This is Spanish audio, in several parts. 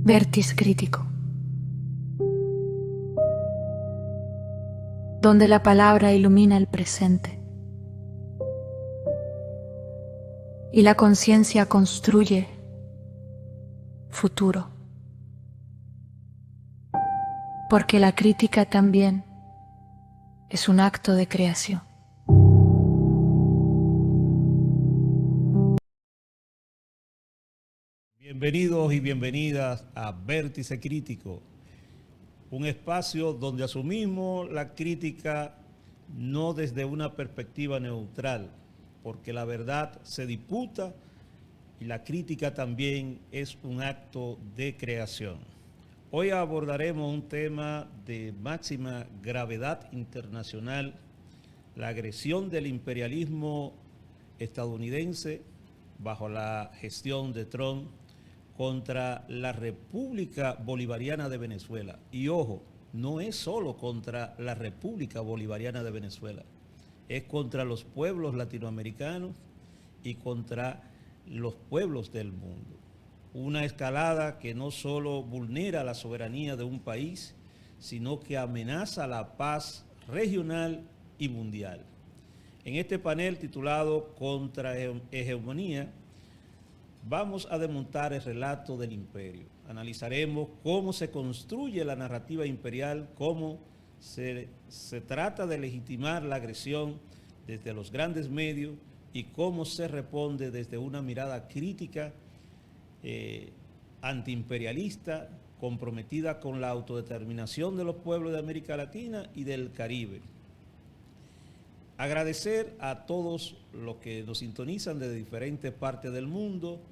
Vértice Crítico, donde la palabra ilumina el presente y la conciencia construye futuro, porque la crítica también es un acto de creación. Bienvenidos y bienvenidas a Vértice Crítico, un espacio donde asumimos la crítica no desde una perspectiva neutral, porque la verdad se disputa y la crítica también es un acto de creación. Hoy abordaremos un tema de máxima gravedad internacional, la agresión del imperialismo estadounidense bajo la gestión de Trump contra la República Bolivariana de Venezuela. Y ojo, no es solo contra la República Bolivariana de Venezuela, es contra los pueblos latinoamericanos y contra los pueblos del mundo. Una escalada que no solo vulnera la soberanía de un país, sino que amenaza la paz regional y mundial. En este panel titulado Contrahegemonía, vamos a desmontar el relato del imperio. Analizaremos cómo se construye la narrativa imperial, cómo se trata de legitimar la agresión desde los grandes medios y cómo se responde desde una mirada crítica, antiimperialista, comprometida con la autodeterminación de los pueblos de América Latina y del Caribe. Agradecer a todos los que nos sintonizan de diferentes partes del mundo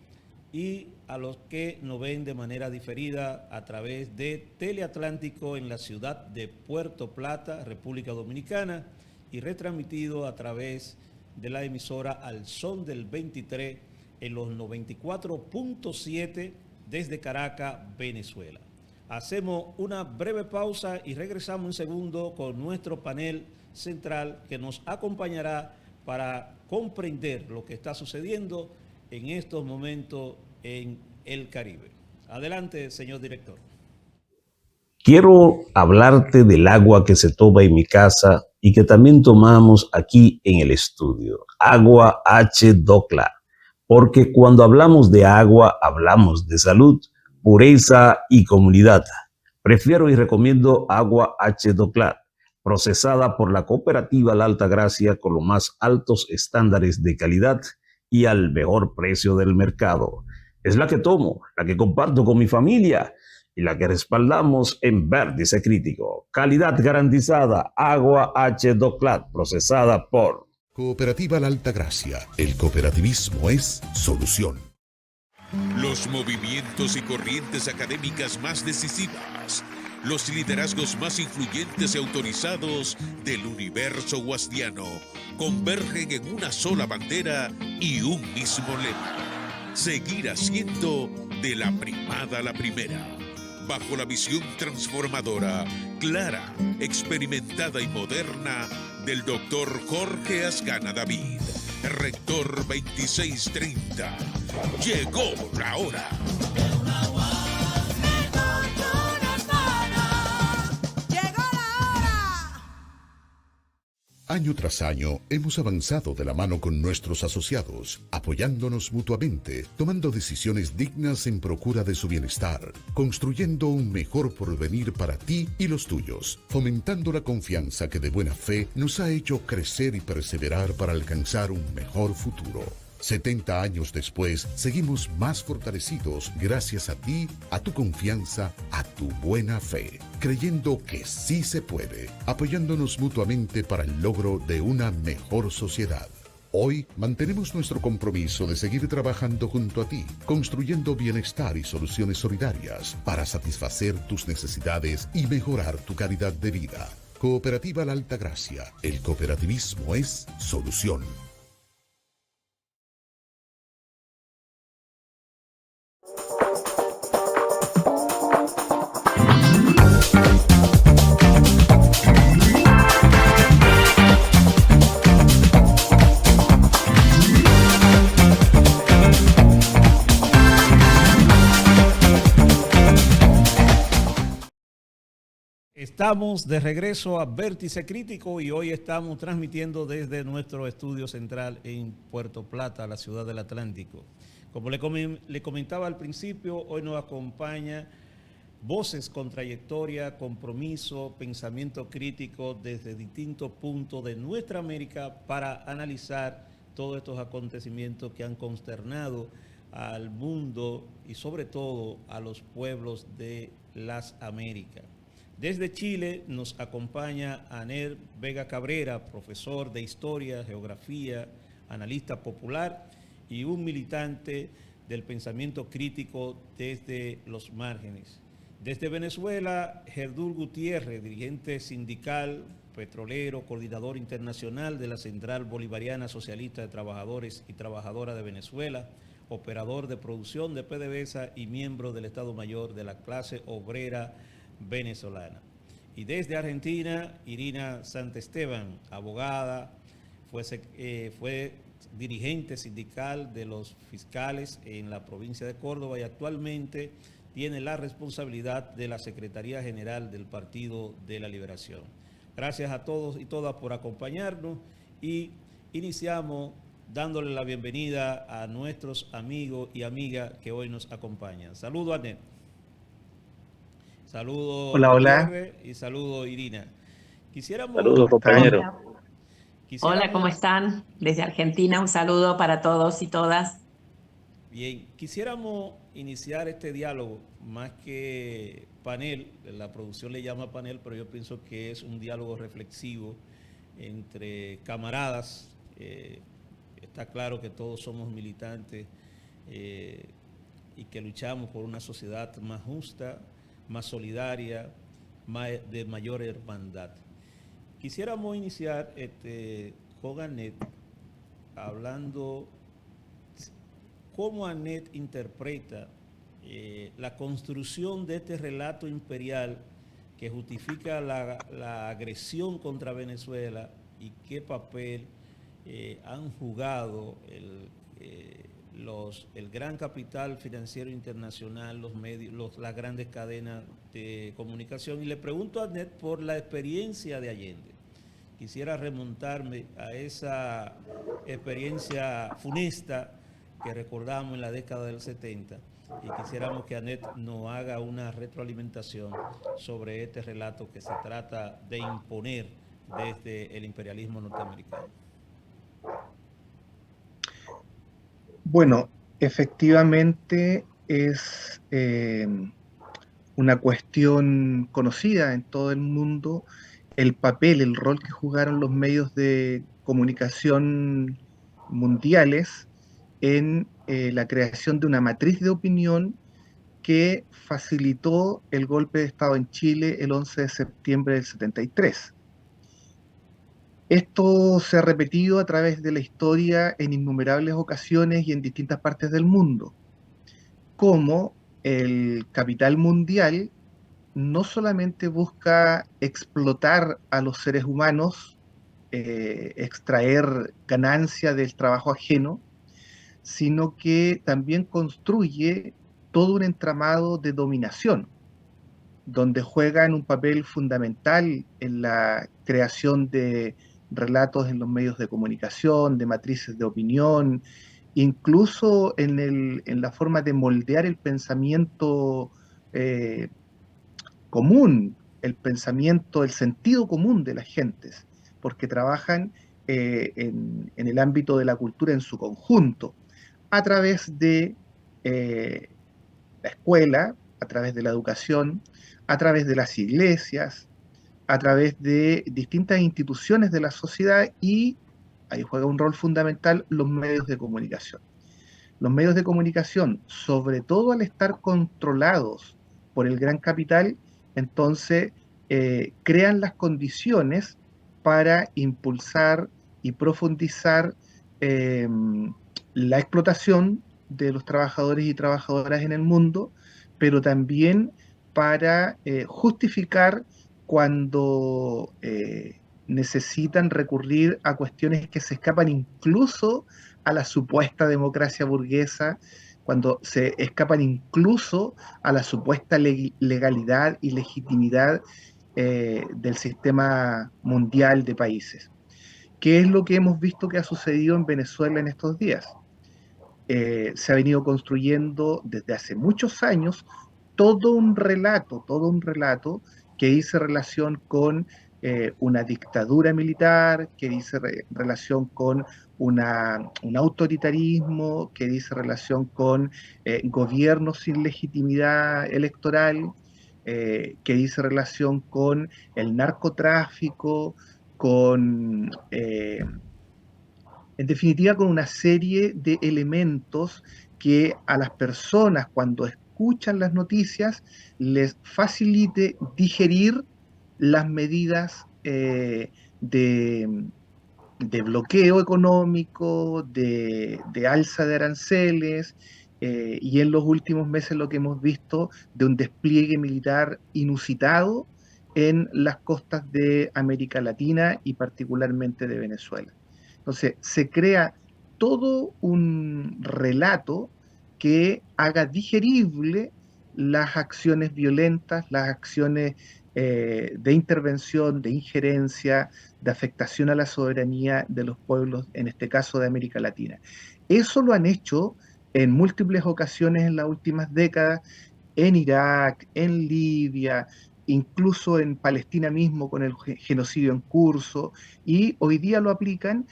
y a los que nos ven de manera diferida a través de Teleatlántico en la ciudad de Puerto Plata, República Dominicana, y retransmitido a través de la emisora Al Son del 23 en los 94.7 desde Caracas, Venezuela. Hacemos una breve pausa y regresamos en segundo con nuestro panel central que nos acompañará para comprender lo que está sucediendo en estos momentos en el Caribe. Adelante, señor director. Quiero hablarte del agua que se toma en mi casa y que también tomamos aquí en el estudio. Agua H2CLA. Porque cuando hablamos de agua, hablamos de salud, pureza y comunidad. Prefiero y recomiendo agua H2CLA, procesada por la cooperativa La Altagracia con los más altos estándares de calidad y al mejor precio del mercado. Es la que tomo, la que comparto con mi familia y la que respaldamos en Vértice Crítico. Calidad garantizada, agua H2CLA, procesada por Cooperativa La Altagracia. El cooperativismo es solución. Los movimientos y corrientes académicas más decisivas, los liderazgos más influyentes y autorizados del universo guasdiano convergen en una sola bandera y un mismo lema: seguir haciendo de la primada la primera, bajo la visión transformadora, clara, experimentada y moderna del doctor Jorge Ascana David, rector 2630. Llegó la hora. Año tras año hemos avanzado de la mano con nuestros asociados, apoyándonos mutuamente, tomando decisiones dignas en procura de su bienestar, construyendo un mejor porvenir para ti y los tuyos, fomentando la confianza que de buena fe nos ha hecho crecer y perseverar para alcanzar un mejor futuro. 70 años después, seguimos más fortalecidos gracias a ti, a tu confianza, a tu buena fe, creyendo que sí se puede, apoyándonos mutuamente para el logro de una mejor sociedad. Hoy mantenemos nuestro compromiso de seguir trabajando junto a ti, construyendo bienestar y soluciones solidarias para satisfacer tus necesidades y mejorar tu calidad de vida. Cooperativa La Altagracia. El cooperativismo es solución. Estamos de regreso a Vértice Crítico y hoy estamos transmitiendo desde nuestro estudio central en Puerto Plata, la ciudad del Atlántico. Como le comentaba al principio, hoy nos acompaña voces con trayectoria, compromiso, pensamiento crítico desde distintos puntos de nuestra América para analizar todos estos acontecimientos que han consternado al mundo y sobre todo a los pueblos de las Américas. Desde Chile nos acompaña Aner Vega Cabrera, profesor de Historia, Geografía, analista popular y un militante del pensamiento crítico desde los márgenes. Desde Venezuela, Gerdul Gutiérrez, dirigente sindical, petrolero, coordinador internacional de la Central Bolivariana Socialista de Trabajadores y Trabajadoras de Venezuela, operador de producción de PDVSA y miembro del Estado Mayor de la clase obrera venezolana. Y desde Argentina, Irina Santesteban, abogada, fue dirigente sindical de los fiscales en la provincia de Córdoba y actualmente tiene la responsabilidad de la Secretaría General del Partido de la Liberación. Gracias a todos y todas por acompañarnos y iniciamos dándole la bienvenida a nuestros amigos y amigas que hoy nos acompañan. Saludo a Net. Saludo Hola. Gutiérrez y saludo Irina. Saludos, compañero. Hola, ¿cómo están? Desde Argentina, un saludo para todos y todas. Bien, quisiéramos iniciar este diálogo, más que panel, la producción le llama panel, pero yo pienso que es un diálogo reflexivo entre camaradas. Está claro que todos somos militantes y que luchamos por una sociedad más justa, más solidaria, de mayor hermandad. Quisiéramos iniciar con Anet hablando cómo Anet interpreta la construcción de este relato imperial que justifica la agresión contra Venezuela y qué papel han jugado el gran capital financiero internacional, los medios, las grandes cadenas de comunicación. Y le pregunto a Anet por la experiencia de Allende. Quisiera remontarme a esa experiencia funesta que recordamos en la década del 70 y quisiéramos que Anet nos haga una retroalimentación sobre este relato que se trata de imponer desde el imperialismo norteamericano. Bueno, efectivamente es una cuestión conocida en todo el mundo el papel, el rol que jugaron los medios de comunicación mundiales en la creación de una matriz de opinión que facilitó el golpe de Estado en Chile el 11 de septiembre del 73. Esto se ha repetido a través de la historia en innumerables ocasiones y en distintas partes del mundo, como el capital mundial no solamente busca explotar a los seres humanos, extraer ganancia del trabajo ajeno, sino que también construye todo un entramado de dominación, donde juegan un papel fundamental en la creación de relatos en los medios de comunicación, de matrices de opinión, incluso en la forma de moldear el pensamiento común, el pensamiento, el sentido común de las gentes, porque trabajan en el ámbito de la cultura en su conjunto, a través de la escuela, a través de la educación, a través de las iglesias, a través de distintas instituciones de la sociedad y ahí juega un rol fundamental los medios de comunicación. Los medios de comunicación, sobre todo al estar controlados por el gran capital, entonces crean las condiciones para impulsar y profundizar la explotación de los trabajadores y trabajadoras en el mundo, pero también para justificar cuando necesitan recurrir a cuestiones que se escapan incluso a la supuesta democracia burguesa, cuando se escapan incluso a la supuesta legalidad y legitimidad del sistema mundial de países. ¿Qué es lo que hemos visto que ha sucedido en Venezuela en estos días? Se ha venido construyendo desde hace muchos años todo un relato que dice relación con una dictadura militar, que dice relación con un autoritarismo, que dice relación con gobiernos sin legitimidad electoral, que dice relación con el narcotráfico, con en definitiva, con una serie de elementos que a las personas cuando escuchan las noticias les facilite digerir las medidas de bloqueo económico, de alza de aranceles, y en los últimos meses lo que hemos visto de un despliegue militar inusitado en las costas de América Latina y particularmente de Venezuela. Entonces, se crea todo un relato que haga digerible las acciones violentas, las acciones de intervención, de injerencia, de afectación a la soberanía de los pueblos, en este caso de América Latina. Eso lo han hecho en múltiples ocasiones en las últimas décadas, en Irak, en Libia, incluso en Palestina mismo con el genocidio en curso, y hoy día lo aplican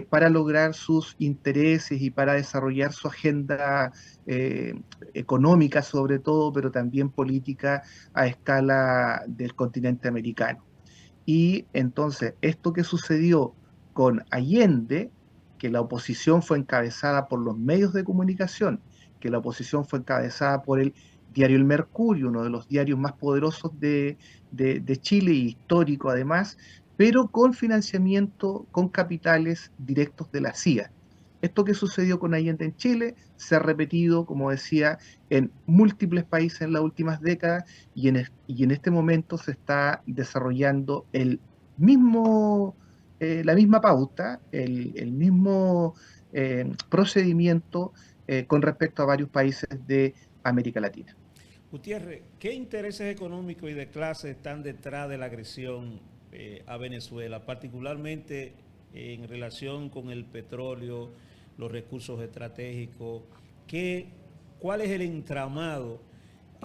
para lograr sus intereses y para desarrollar su agenda económica sobre todo, pero también política a escala del continente americano. Y entonces, esto que sucedió con Allende, que la oposición fue encabezada por los medios de comunicación, que la oposición fue encabezada por el diario El Mercurio, uno de los diarios más poderosos de Chile y histórico además, pero con financiamiento, con capitales directos de la CIA. Esto que sucedió con Allende en Chile se ha repetido, como decía, en múltiples países en las últimas décadas y en este momento se está desarrollando la misma pauta, el mismo procedimiento con respecto a varios países de América Latina. Gutiérrez, ¿qué intereses económicos y de clase están detrás de la agresión a Venezuela, particularmente en relación con el petróleo, los recursos estratégicos? ¿Cuál es el entramado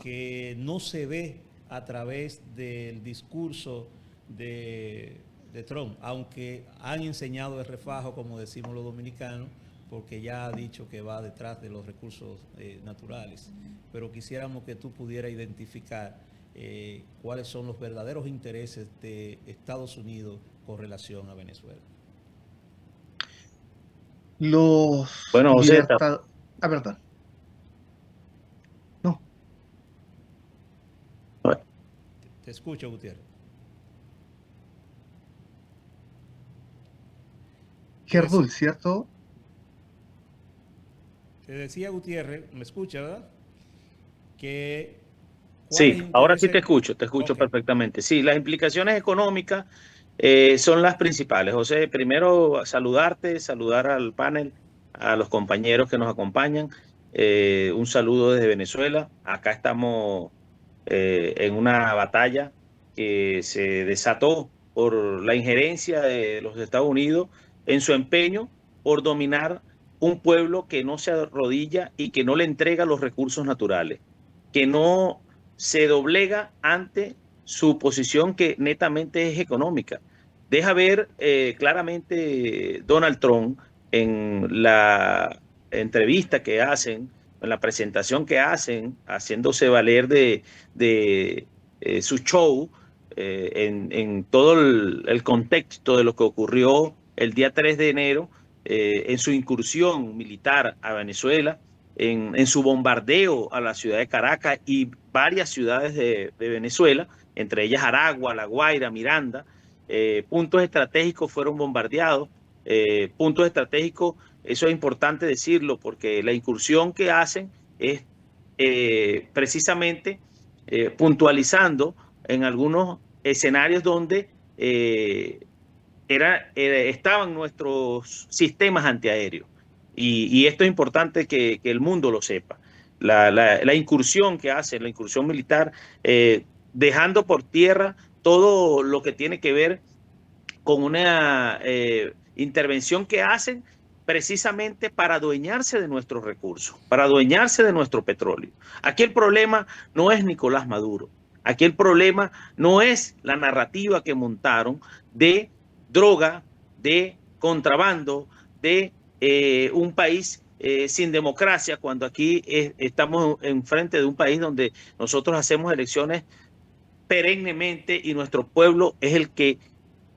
que no se ve a través del discurso de Trump? Aunque han enseñado el refajo, como decimos los dominicanos, porque ya ha dicho que va detrás de los recursos naturales. Pero quisiéramos que tú pudieras identificar cuáles son los verdaderos intereses de Estados Unidos con relación a Venezuela. Bueno, José, perdón. No. Te escucho, Gutiérrez. Gerdul, ¿cierto? Te decía, Gutiérrez, me escucha, ¿verdad? Sí, ahora sí te escucho Okay. perfectamente. Sí, las implicaciones económicas son las principales. José, primero saludar al panel, a los compañeros que nos acompañan. Un saludo desde Venezuela. Acá estamos en una batalla que se desató por la injerencia de los Estados Unidos en su empeño por dominar un pueblo que no se arrodilla y que no le entrega los recursos naturales, que no se doblega ante su posición que netamente es económica. Deja ver claramente Donald Trump en la entrevista que hacen, en la presentación que hacen, haciéndose valer de su show en todo el contexto de lo que ocurrió el día 3 de enero en su incursión militar a Venezuela, en su bombardeo a la ciudad de Caracas y varias ciudades de Venezuela, entre ellas Aragua, La Guaira, Miranda. Puntos estratégicos fueron bombardeados. Puntos estratégicos, eso es importante decirlo, porque la incursión que hacen es precisamente puntualizando en algunos escenarios donde estaban nuestros sistemas antiaéreos. Y esto es importante que el mundo lo sepa. La incursión que hace, la incursión militar, dejando por tierra todo lo que tiene que ver con una intervención que hacen precisamente para adueñarse de nuestros recursos, para adueñarse de nuestro petróleo. Aquí el problema no es Nicolás Maduro, aquí el problema no es la narrativa que montaron de droga, de contrabando, de un país sin democracia, cuando aquí estamos enfrente de un país donde nosotros hacemos elecciones perennemente y nuestro pueblo es el que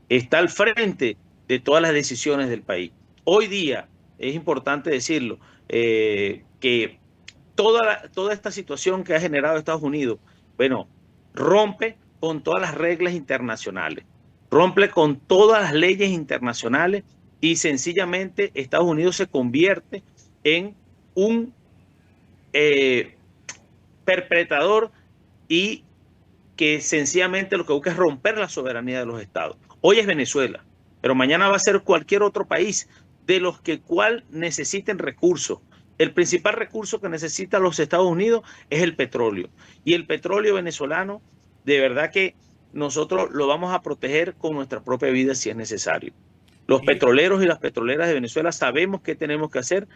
está al frente de todas las decisiones del país. Hoy día, es importante decirlo, que toda esta situación que ha generado Estados Unidos, bueno, rompe con todas las reglas internacionales, rompe con todas las leyes internacionales y sencillamente Estados Unidos se convierte en un perpetrador y que sencillamente lo que busca es romper la soberanía de los estados. Hoy es Venezuela, pero mañana va a ser cualquier otro país de los que cual necesiten recursos. El principal recurso que necesitan los Estados Unidos es el petróleo. Y el petróleo venezolano, de verdad que nosotros lo vamos a proteger con nuestra propia vida si es necesario. Los petroleros y las petroleras de Venezuela sabemos qué tenemos que hacer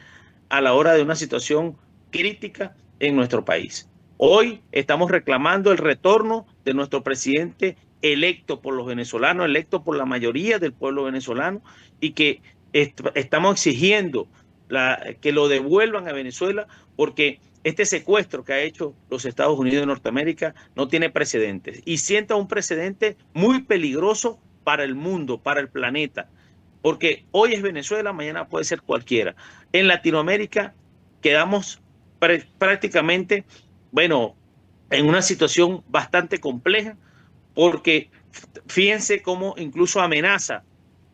a la hora de una situación crítica en nuestro país. Hoy estamos reclamando el retorno de nuestro presidente electo por los venezolanos, electo por la mayoría del pueblo venezolano, y que estamos exigiendo que lo devuelvan a Venezuela, porque este secuestro que ha hecho los Estados Unidos de Norteamérica no tiene precedentes y sienta un precedente muy peligroso para el mundo, para el planeta, porque hoy es Venezuela, mañana puede ser cualquiera. En Latinoamérica quedamos prácticamente, bueno, en una situación bastante compleja, porque fíjense cómo incluso amenaza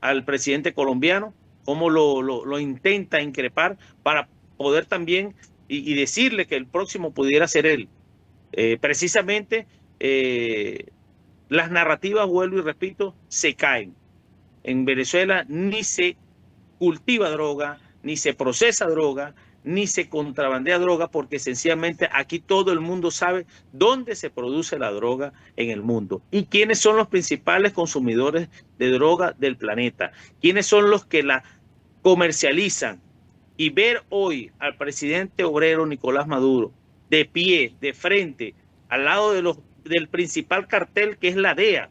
al presidente colombiano, cómo lo intenta increpar para poder también y decirle que el próximo pudiera ser él. Precisamente las narrativas, vuelvo y repito, se caen. En Venezuela ni se cultiva droga, ni se procesa droga, ni se contrabandea droga, porque sencillamente aquí todo el mundo sabe dónde se produce la droga en el mundo y quiénes son los principales consumidores de droga del planeta, quiénes son los que la comercializan. Y ver hoy al presidente obrero Nicolás Maduro de pie, de frente, al lado del principal cartel que es la DEA,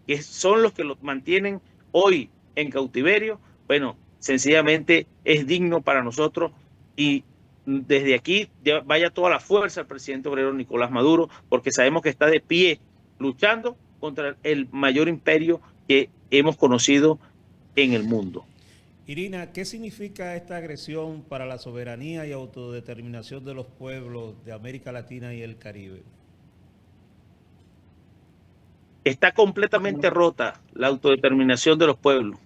que son los que los mantienen hoy en cautiverio, bueno, sencillamente es digno para nosotros. Y desde aquí vaya toda la fuerza al presidente obrero Nicolás Maduro, porque sabemos que está de pie luchando contra el mayor imperio que hemos conocido en el mundo. Irina, ¿qué significa esta agresión para la soberanía y autodeterminación de los pueblos de América Latina y el Caribe? Está completamente rota la autodeterminación de los pueblos.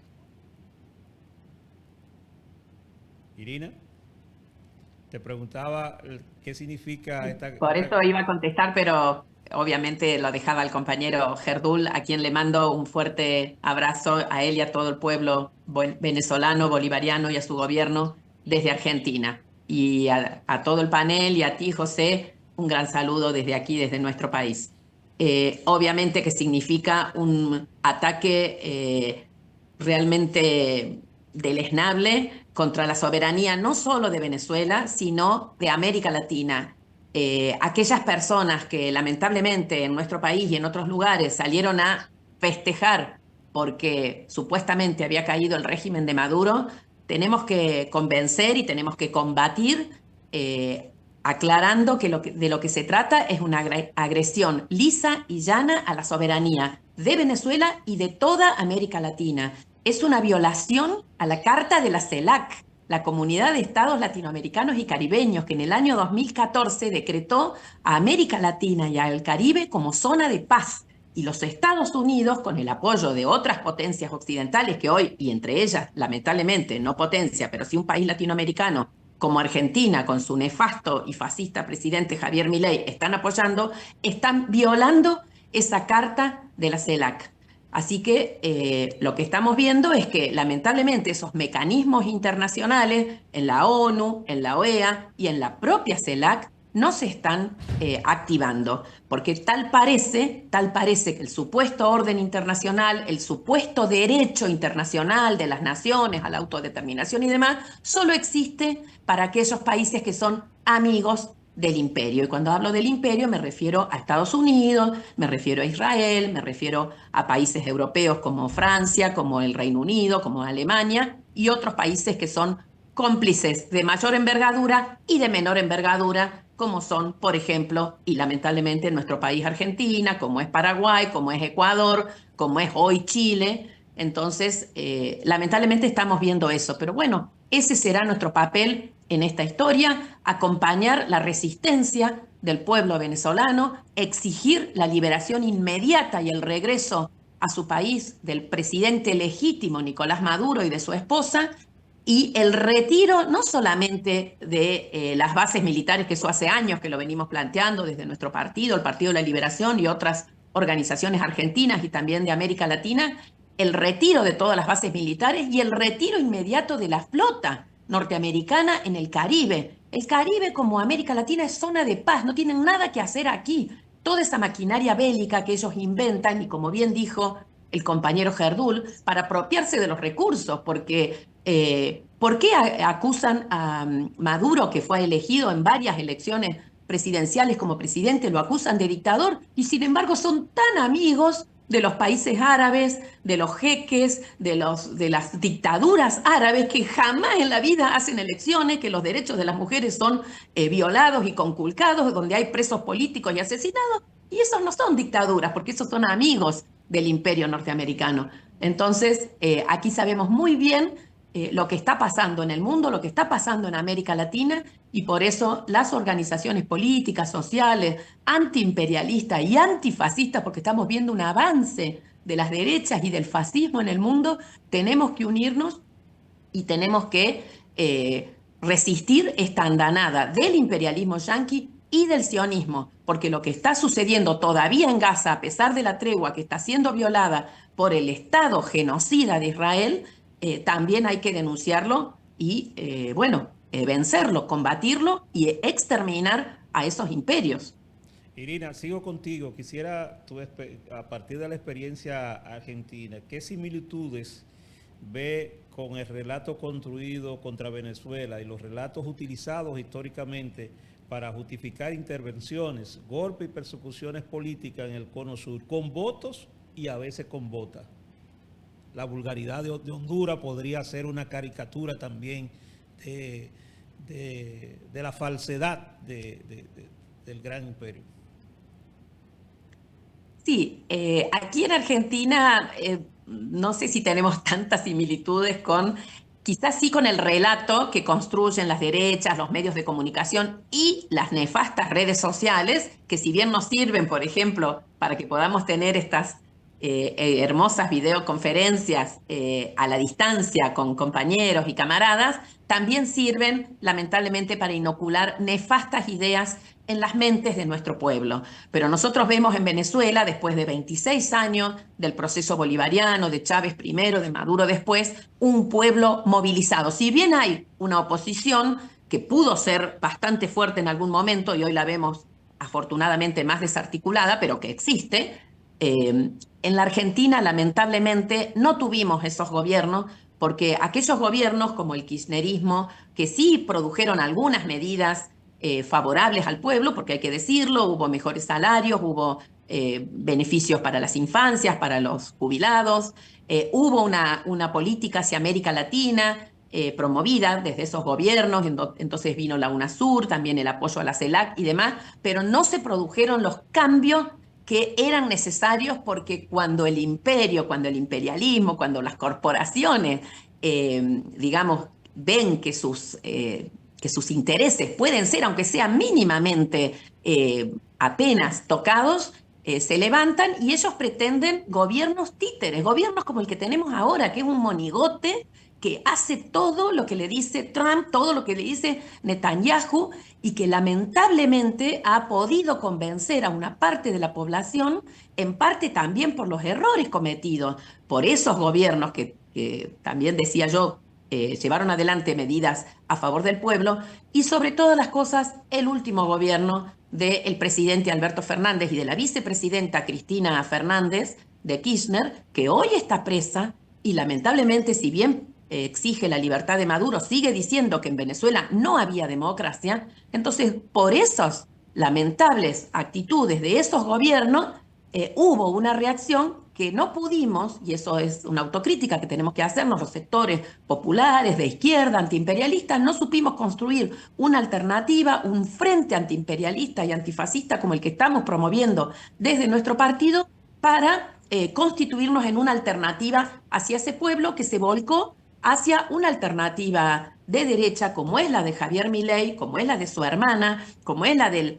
Irina, te preguntaba qué significa esta... Por eso iba a contestar, pero obviamente lo dejaba el compañero Gerdul, a quien le mando un fuerte abrazo a él y a todo el pueblo venezolano, bolivariano y a su gobierno desde Argentina. Y a todo el panel y a ti, José, un gran saludo desde aquí, desde nuestro país. Obviamente que significa un ataque realmente deleznable contra la soberanía no solo de Venezuela, sino de América Latina. Aquellas personas que lamentablemente en nuestro país y en otros lugares salieron a festejar porque supuestamente había caído el régimen de Maduro, tenemos que convencer y tenemos que combatir, aclarando que de lo que se trata es una agresión lisa y llana a la soberanía de Venezuela y de toda América Latina. Es una violación a la Carta de la CELAC, la Comunidad de Estados Latinoamericanos y Caribeños, que en el año 2014 decretó a América Latina y al Caribe como zona de paz. Y los Estados Unidos, con el apoyo de otras potencias occidentales que hoy, y entre ellas, lamentablemente, no potencia, pero sí un país latinoamericano, como Argentina, con su nefasto y fascista presidente Javier Milei, están apoyando, están violando esa Carta de la CELAC. Así que lo que estamos viendo es que lamentablemente esos mecanismos internacionales en la ONU, en la OEA y en la propia CELAC no se están activando, porque tal parece que el supuesto orden internacional, el supuesto derecho internacional de las naciones a la autodeterminación y demás, solo existe para aquellos países que son amigos del imperio. Y cuando hablo del imperio me refiero a Estados Unidos, me refiero a Israel, me refiero a países europeos como Francia, como el Reino Unido, como Alemania y otros países que son cómplices de mayor envergadura y de menor envergadura, como son, por ejemplo, y lamentablemente en nuestro país Argentina, como es Paraguay, como es Ecuador, como es hoy Chile. Entonces, lamentablemente estamos viendo eso, pero bueno, ese será nuestro papel en esta historia, acompañar la resistencia del pueblo venezolano, exigir la liberación inmediata y el regreso a su país del presidente legítimo Nicolás Maduro y de su esposa, y el retiro no solamente de las bases militares, que eso hace años que lo venimos planteando desde nuestro partido, el Partido de la Liberación y otras organizaciones argentinas y también de América Latina, el retiro de todas las bases militares y el retiro inmediato de la flota norteamericana en el Caribe. El Caribe, como América Latina, es zona de paz, no tienen nada que hacer aquí. Toda esa maquinaria bélica que ellos inventan, y como bien dijo el compañero Gerdul, para apropiarse de los recursos, porque ¿por qué acusan a Maduro, que fue elegido en varias elecciones presidenciales como presidente, lo acusan de dictador, y sin embargo son tan amigos de los países árabes, de los jeques, de las dictaduras árabes, que jamás en la vida hacen elecciones, que los derechos de las mujeres son violados y conculcados, donde hay presos políticos y asesinados, y esos no son dictaduras, porque esos son amigos del imperio norteamericano. Entonces, aquí sabemos muy bien lo que está pasando en el mundo, lo que está pasando en América Latina, y por eso las organizaciones políticas, sociales, antiimperialistas y antifascistas, porque estamos viendo un avance de las derechas y del fascismo en el mundo, tenemos que unirnos y tenemos que resistir esta andanada del imperialismo yanqui y del sionismo, porque lo que está sucediendo todavía en Gaza, a pesar de la tregua que está siendo violada por el Estado genocida de Israel, también hay que denunciarlo y, vencerlo, combatirlo y exterminar a esos imperios. Irina, sigo contigo. Quisiera, a partir de la experiencia argentina, ¿qué similitudes ve con el relato construido contra Venezuela y los relatos utilizados históricamente para justificar intervenciones, golpes y persecuciones políticas en el Cono Sur, con votos y a veces con botas? La vulgaridad de Honduras podría ser una caricatura también de la falsedad del gran imperio. Sí, aquí en Argentina no sé si tenemos tantas similitudes con, quizás sí con el relato que construyen las derechas, los medios de comunicación y las nefastas redes sociales, que si bien nos sirven, por ejemplo, para que podamos tener estas hermosas videoconferencias a la distancia con compañeros y camaradas, también sirven lamentablemente para inocular nefastas ideas en las mentes de nuestro pueblo. Pero nosotros vemos en Venezuela, después de 26 años del proceso bolivariano, de Chávez primero, de Maduro después, un pueblo movilizado. Si bien hay una oposición que pudo ser bastante fuerte en algún momento, y hoy la vemos afortunadamente más desarticulada, pero que existe, en la Argentina, lamentablemente, no tuvimos esos gobiernos, porque aquellos gobiernos como el kirchnerismo, que sí produjeron algunas medidas favorables al pueblo, porque hay que decirlo, hubo mejores salarios, hubo beneficios para las infancias, para los jubilados, hubo una política hacia América Latina promovida desde esos gobiernos, entonces vino la UNASUR, también el apoyo a la CELAC y demás, pero no se produjeron los cambios que eran necesarios, porque cuando el imperio, cuando el imperialismo, cuando las corporaciones, digamos, ven que sus intereses pueden ser, aunque sean mínimamente apenas tocados, se levantan y ellos pretenden gobiernos títeres, gobiernos como el que tenemos ahora, que es un monigote que hace todo lo que le dice Trump, todo lo que le dice Netanyahu, y que lamentablemente ha podido convencer a una parte de la población, en parte también por los errores cometidos por esos gobiernos que también decía yo, llevaron adelante medidas a favor del pueblo y sobre todas las cosas el último gobierno del presidente Alberto Fernández y de la vicepresidenta Cristina Fernández de Kirchner, que hoy está presa y lamentablemente, si bien exige la libertad de Maduro, sigue diciendo que en Venezuela no había democracia. Entonces, por esas lamentables actitudes de esos gobiernos, hubo una reacción que no pudimos, y eso es una autocrítica que tenemos que hacernos los sectores populares, de izquierda, antiimperialistas, no supimos construir una alternativa, un frente antiimperialista y antifascista como el que estamos promoviendo desde nuestro partido para constituirnos en una alternativa hacia ese pueblo que se volcó hacia una alternativa de derecha como es la de Javier Milei, como es la de su hermana, como es la de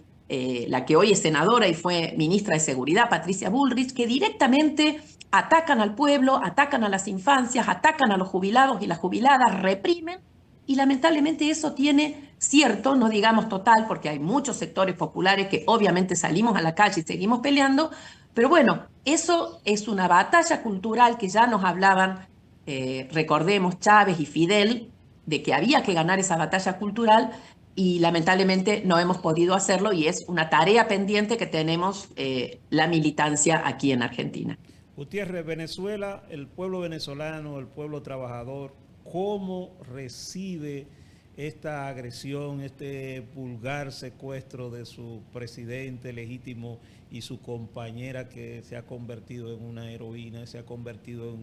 la que hoy es senadora y fue ministra de Seguridad, Patricia Bullrich, que directamente atacan al pueblo, atacan a las infancias, atacan a los jubilados y las jubiladas, reprimen, y lamentablemente eso tiene cierto, no digamos total, porque hay muchos sectores populares que obviamente salimos a la calle y seguimos peleando, pero bueno, eso es una batalla cultural que ya nos hablaban, recordemos, Chávez y Fidel, de que había que ganar esa batalla cultural y lamentablemente no hemos podido hacerlo y es una tarea pendiente que tenemos la militancia aquí en Argentina. Gutiérrez, Venezuela, el pueblo venezolano, el pueblo trabajador, ¿cómo recibe esta agresión, este vulgar secuestro de su presidente legítimo y su compañera que se ha convertido en una heroína, se ha convertido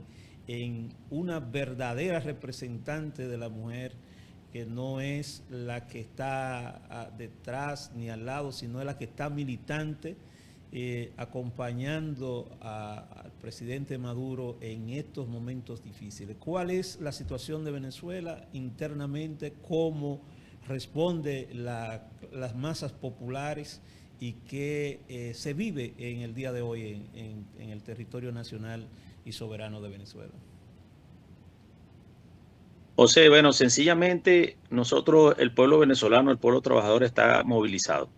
en una verdadera representante de la mujer, que no es la que está detrás ni al lado, sino es la que está militante, acompañando al presidente Maduro en estos momentos difíciles? ¿Cuál es la situación de Venezuela internamente? ¿Cómo responde las masas populares? ¿Y qué se vive en el día de hoy en el territorio nacional y soberano de Venezuela? José, bueno, sencillamente nosotros, el pueblo venezolano, el pueblo trabajador está movilizado.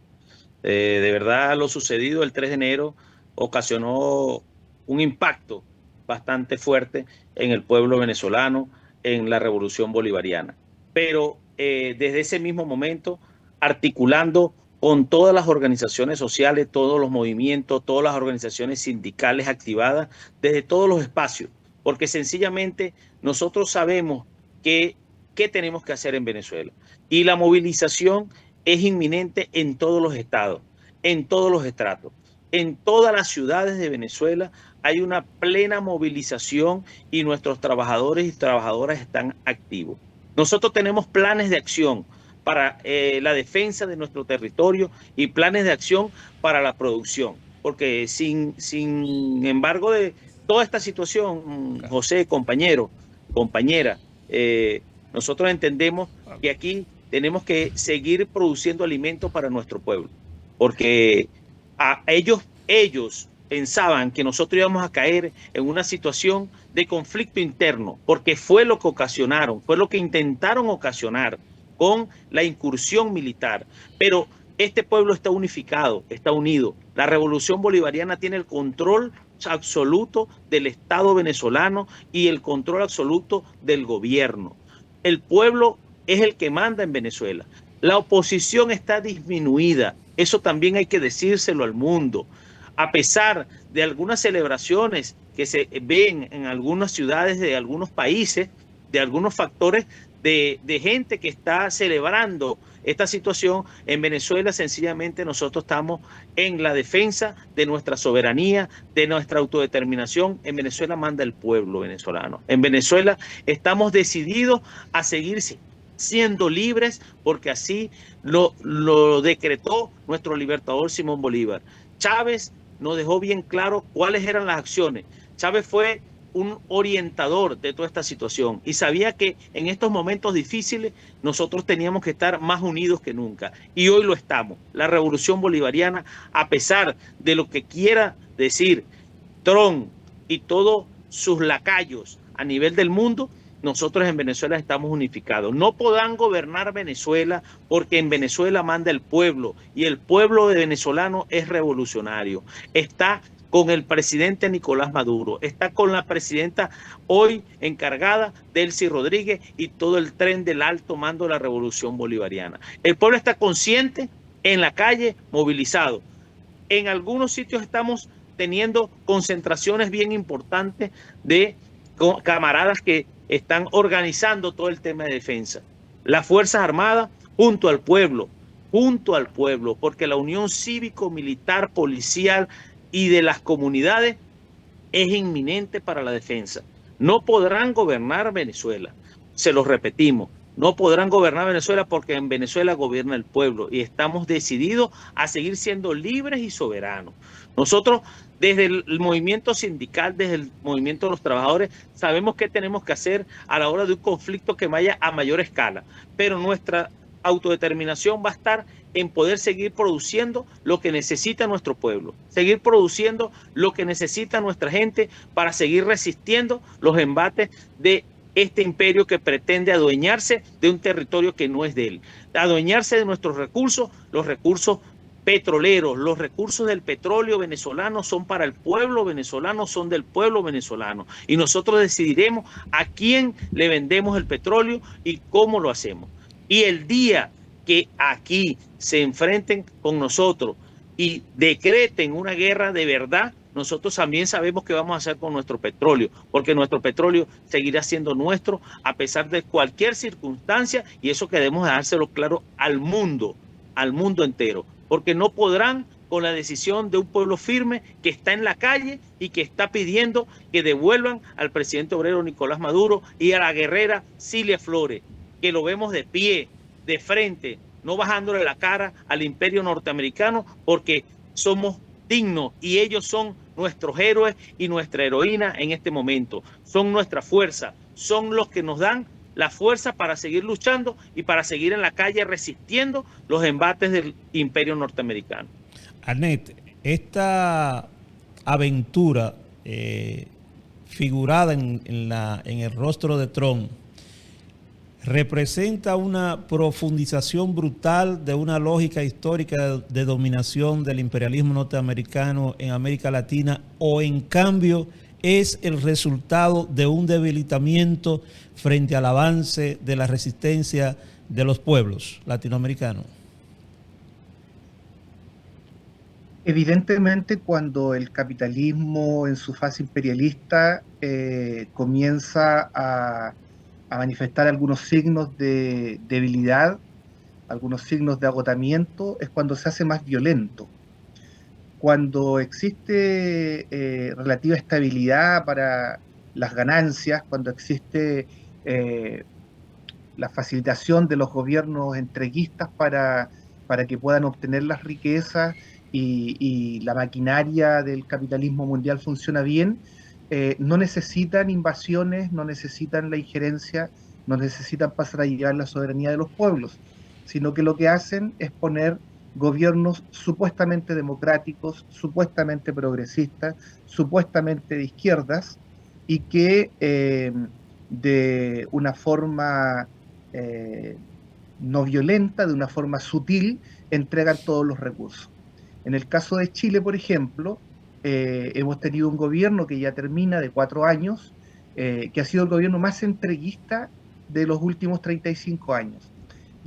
De verdad, lo sucedido el 3 de enero ocasionó un impacto bastante fuerte en el pueblo venezolano, en la revolución bolivariana. Pero desde ese mismo momento, articulando con todas las organizaciones sociales, todos los movimientos, todas las organizaciones sindicales activadas desde todos los espacios, porque sencillamente nosotros sabemos qué tenemos que hacer en Venezuela. Y la movilización es inminente en todos los estados, en todos los estratos. En todas las ciudades de Venezuela hay una plena movilización y nuestros trabajadores y trabajadoras están activos. Nosotros tenemos planes de acción para la defensa de nuestro territorio y planes de acción para la producción. Porque sin embargo de toda esta situación, José, compañero, compañera, nosotros entendemos que aquí tenemos que seguir produciendo alimentos para nuestro pueblo, porque ellos pensaban que nosotros íbamos a caer en una situación de conflicto interno, porque fue lo que ocasionaron, fue lo que intentaron ocasionar con la incursión militar. Pero este pueblo está unificado, está unido. La revolución bolivariana tiene el control absoluto del Estado venezolano y el control absoluto del gobierno. El pueblo es el que manda en Venezuela. La oposición está disminuida. Eso también hay que decírselo al mundo. A pesar de algunas celebraciones que se ven en algunas ciudades de algunos países, de algunos factores de gente que está celebrando esta situación, en Venezuela sencillamente nosotros estamos en la defensa de nuestra soberanía, de nuestra autodeterminación. En Venezuela manda el pueblo venezolano. En Venezuela estamos decididos a seguir siendo libres, porque así lo decretó nuestro libertador Simón Bolívar. Chávez nos dejó bien claro cuáles eran las acciones. Chávez fue un orientador de toda esta situación y sabía que en estos momentos difíciles nosotros teníamos que estar más unidos que nunca, y hoy lo estamos. La revolución bolivariana, a pesar de lo que quiera decir Trump y todos sus lacayos a nivel del mundo, nosotros en Venezuela estamos unificados. No podrán gobernar Venezuela porque en Venezuela manda el pueblo, y el pueblo venezolano es revolucionario. Está con el presidente Nicolás Maduro, está con la presidenta hoy encargada, Delcy Rodríguez, y todo el tren del alto mando de la revolución bolivariana. El pueblo está consciente, en la calle, movilizado. En algunos sitios estamos teniendo concentraciones bien importantes de camaradas que están organizando todo el tema de defensa. Las Fuerzas Armadas junto al pueblo, porque la unión cívico-militar, policial y de las comunidades es inminente para la defensa. No podrán gobernar Venezuela, se los repetimos, no podrán gobernar Venezuela porque en Venezuela gobierna el pueblo y estamos decididos a seguir siendo libres y soberanos. Nosotros, desde el movimiento sindical, desde el movimiento de los trabajadores, sabemos qué tenemos que hacer a la hora de un conflicto que vaya a mayor escala, pero nuestra autodeterminación va a estar en poder seguir produciendo lo que necesita nuestro pueblo, seguir produciendo lo que necesita nuestra gente para seguir resistiendo los embates de este imperio que pretende adueñarse de un territorio que no es de él, adueñarse de nuestros recursos, los recursos petroleros, los recursos del petróleo venezolano son para el pueblo venezolano, son del pueblo venezolano. Y nosotros decidiremos a quién le vendemos el petróleo y cómo lo hacemos. Y el día que aquí se enfrenten con nosotros y decreten una guerra de verdad, nosotros también sabemos qué vamos a hacer con nuestro petróleo, porque nuestro petróleo seguirá siendo nuestro a pesar de cualquier circunstancia, y eso queremos dejárselo claro al mundo entero, porque no podrán con la decisión de un pueblo firme que está en la calle y que está pidiendo que devuelvan al presidente obrero Nicolás Maduro y a la guerrera Cilia Flores, que lo vemos de pie, de frente, no bajándole la cara al imperio norteamericano, porque somos dignos y ellos son nuestros héroes y nuestra heroína en este momento. Son nuestra fuerza, son los que nos dan la fuerza para seguir luchando y para seguir en la calle resistiendo los embates del imperio norteamericano. Annette, esta aventura figurada en el rostro de Trump representa una profundización brutal de una lógica histórica de dominación del imperialismo norteamericano en América Latina, o en cambio es el resultado de un debilitamiento frente al avance de la resistencia de los pueblos latinoamericanos. Evidentemente, cuando el capitalismo en su fase imperialista comienza a manifestar algunos signos de debilidad, algunos signos de agotamiento, es cuando se hace más violento. Cuando existe relativa estabilidad para las ganancias, cuando existe la facilitación de los gobiernos entreguistas para que puedan obtener las riquezas y la maquinaria del capitalismo mundial funciona bien, no necesitan invasiones, no necesitan la injerencia, no necesitan pasar a llevar la soberanía de los pueblos, sino que lo que hacen es poner gobiernos supuestamente democráticos, supuestamente progresistas, supuestamente de izquierdas, y que de una forma no violenta, de una forma sutil, entregan todos los recursos. En el caso de Chile, por ejemplo, hemos tenido un gobierno que ya termina de 4 años, que ha sido el gobierno más entreguista de los últimos 35 años.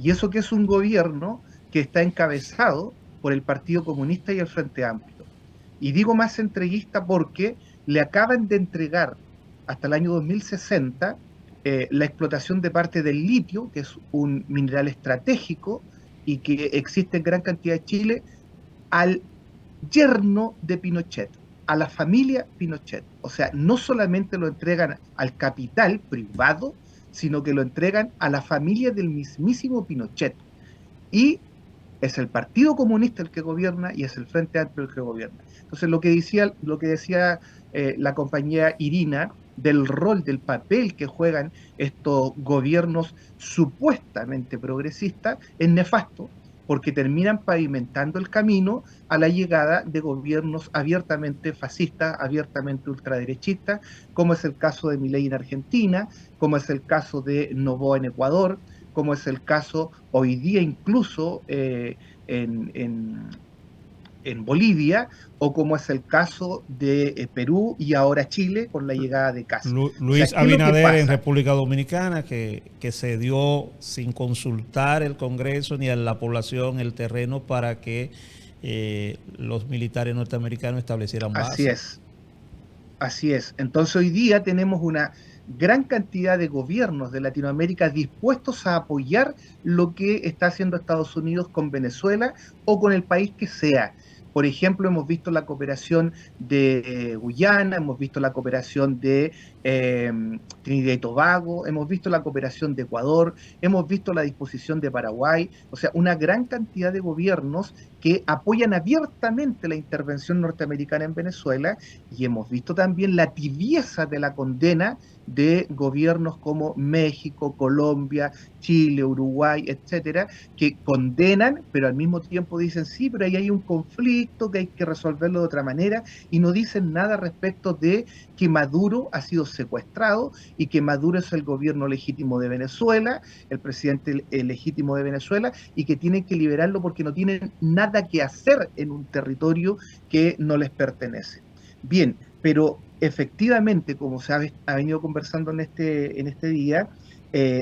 Y eso que es un gobierno que está encabezado por el Partido Comunista y el Frente Amplio. Y digo más entreguista porque le acaban de entregar hasta el año 2060 la explotación de parte del litio, que es un mineral estratégico y que existe en gran cantidad en Chile, al yerno de Pinochet, a la familia Pinochet. O sea, no solamente lo entregan al capital privado, sino que lo entregan a la familia del mismísimo Pinochet. Y es el Partido Comunista el que gobierna y es el Frente Amplio el que gobierna. Entonces, lo que decía la compañera Irina, del rol, del papel que juegan estos gobiernos supuestamente progresistas, es nefasto, porque terminan pavimentando el camino a la llegada de gobiernos abiertamente fascistas, abiertamente ultraderechistas, como es el caso de Milei en Argentina, como es el caso de Noboa en Ecuador, como es el caso hoy día incluso en en Bolivia, o como es el caso de Perú y ahora Chile con la llegada de Kast. Luis Abinader en República Dominicana, que se dio sin consultar el Congreso ni a la población el terreno para que los militares norteamericanos establecieran bases. Así es. Entonces hoy día tenemos una gran cantidad de gobiernos de Latinoamérica dispuestos a apoyar lo que está haciendo Estados Unidos con Venezuela o con el país que sea. Por ejemplo, hemos visto la cooperación de Guyana, hemos visto la cooperación de Trinidad y Tobago, hemos visto la cooperación de Ecuador, hemos visto la disposición de Paraguay, o sea, una gran cantidad de gobiernos que apoyan abiertamente la intervención norteamericana en Venezuela, y hemos visto también la tibieza de la condena de gobiernos como México, Colombia, Chile, Uruguay, etcétera, que condenan, pero al mismo tiempo dicen, sí, pero ahí hay un conflicto, que hay que resolverlo de otra manera, y no dicen nada respecto de que Maduro ha sido secuestrado y que Maduro es el gobierno legítimo de Venezuela, el presidente legítimo de Venezuela, y que tienen que liberarlo porque no tienen nada que hacer en un territorio que no les pertenece. Bien, pero efectivamente, como se ha venido conversando en este día,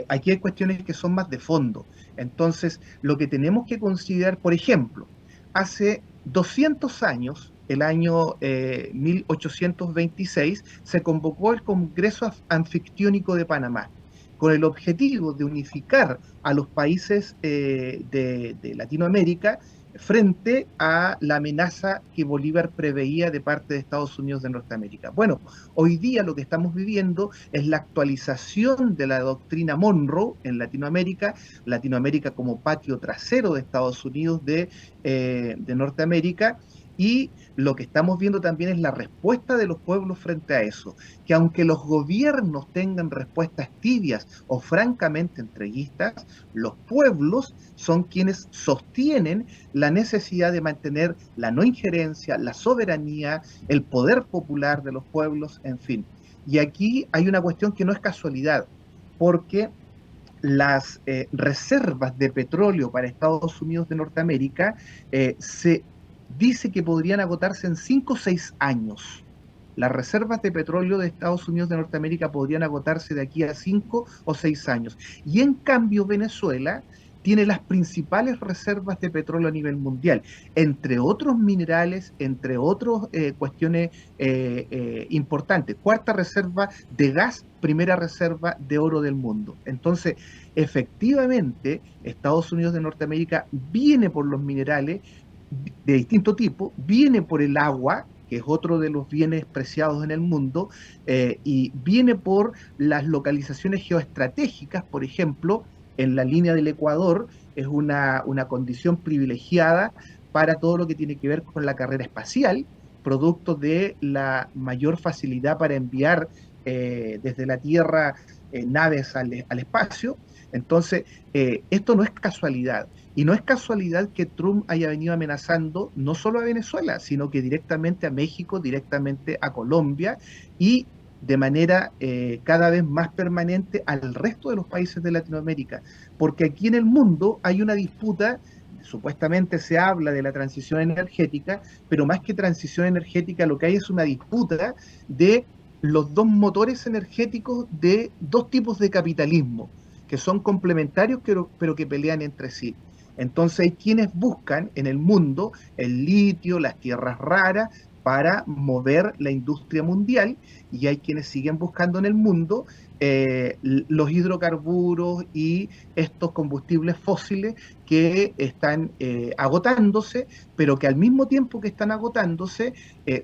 aquí hay cuestiones que son más de fondo. Entonces, lo que tenemos que considerar, por ejemplo, hace 200 años, el año 1826, se convocó el Congreso Anfictiónico de Panamá, con el objetivo de unificar a los países de Latinoamérica frente a la amenaza que Bolívar preveía de parte de Estados Unidos de Norteamérica. Bueno, hoy día lo que estamos viviendo es la actualización de la doctrina Monroe en Latinoamérica, Latinoamérica como patio trasero de Estados Unidos de Norteamérica, y lo que estamos viendo también es la respuesta de los pueblos frente a eso, que aunque los gobiernos tengan respuestas tibias o francamente entreguistas, los pueblos son quienes sostienen la necesidad de mantener la no injerencia, la soberanía, el poder popular de los pueblos, en fin. Y aquí hay una cuestión que no es casualidad, porque las reservas de petróleo para Estados Unidos de Norteamérica se dice que podrían agotarse en 5 o 6 años. Las reservas de petróleo de Estados Unidos de Norteamérica podrían agotarse de aquí a 5 o 6 años. Y en cambio Venezuela tiene las principales reservas de petróleo a nivel mundial, entre otros minerales, entre otras cuestiones importantes. Cuarta reserva de gas, primera reserva de oro del mundo. Entonces, efectivamente, Estados Unidos de Norteamérica viene por los minerales de distinto tipo, viene por el agua, que es otro de los bienes preciados en el mundo, y viene por las localizaciones geoestratégicas. Por ejemplo, en la línea del Ecuador es una condición privilegiada para todo lo que tiene que ver con la carrera espacial, producto de la mayor facilidad para enviar desde la Tierra naves al espacio. Entonces, esto no es casualidad. Y no es casualidad que Trump haya venido amenazando no solo a Venezuela, sino que directamente a México, directamente a Colombia y de manera cada vez más permanente al resto de los países de Latinoamérica. Porque aquí en el mundo hay una disputa, supuestamente se habla de la transición energética, pero más que transición energética lo que hay es una disputa de los dos motores energéticos de dos tipos de capitalismo, que son complementarios pero que pelean entre sí. Entonces hay quienes buscan en el mundo el litio, las tierras raras, para mover la industria mundial, y hay quienes siguen buscando en el mundo los hidrocarburos y estos combustibles fósiles que están agotándose, pero que al mismo tiempo que están agotándose,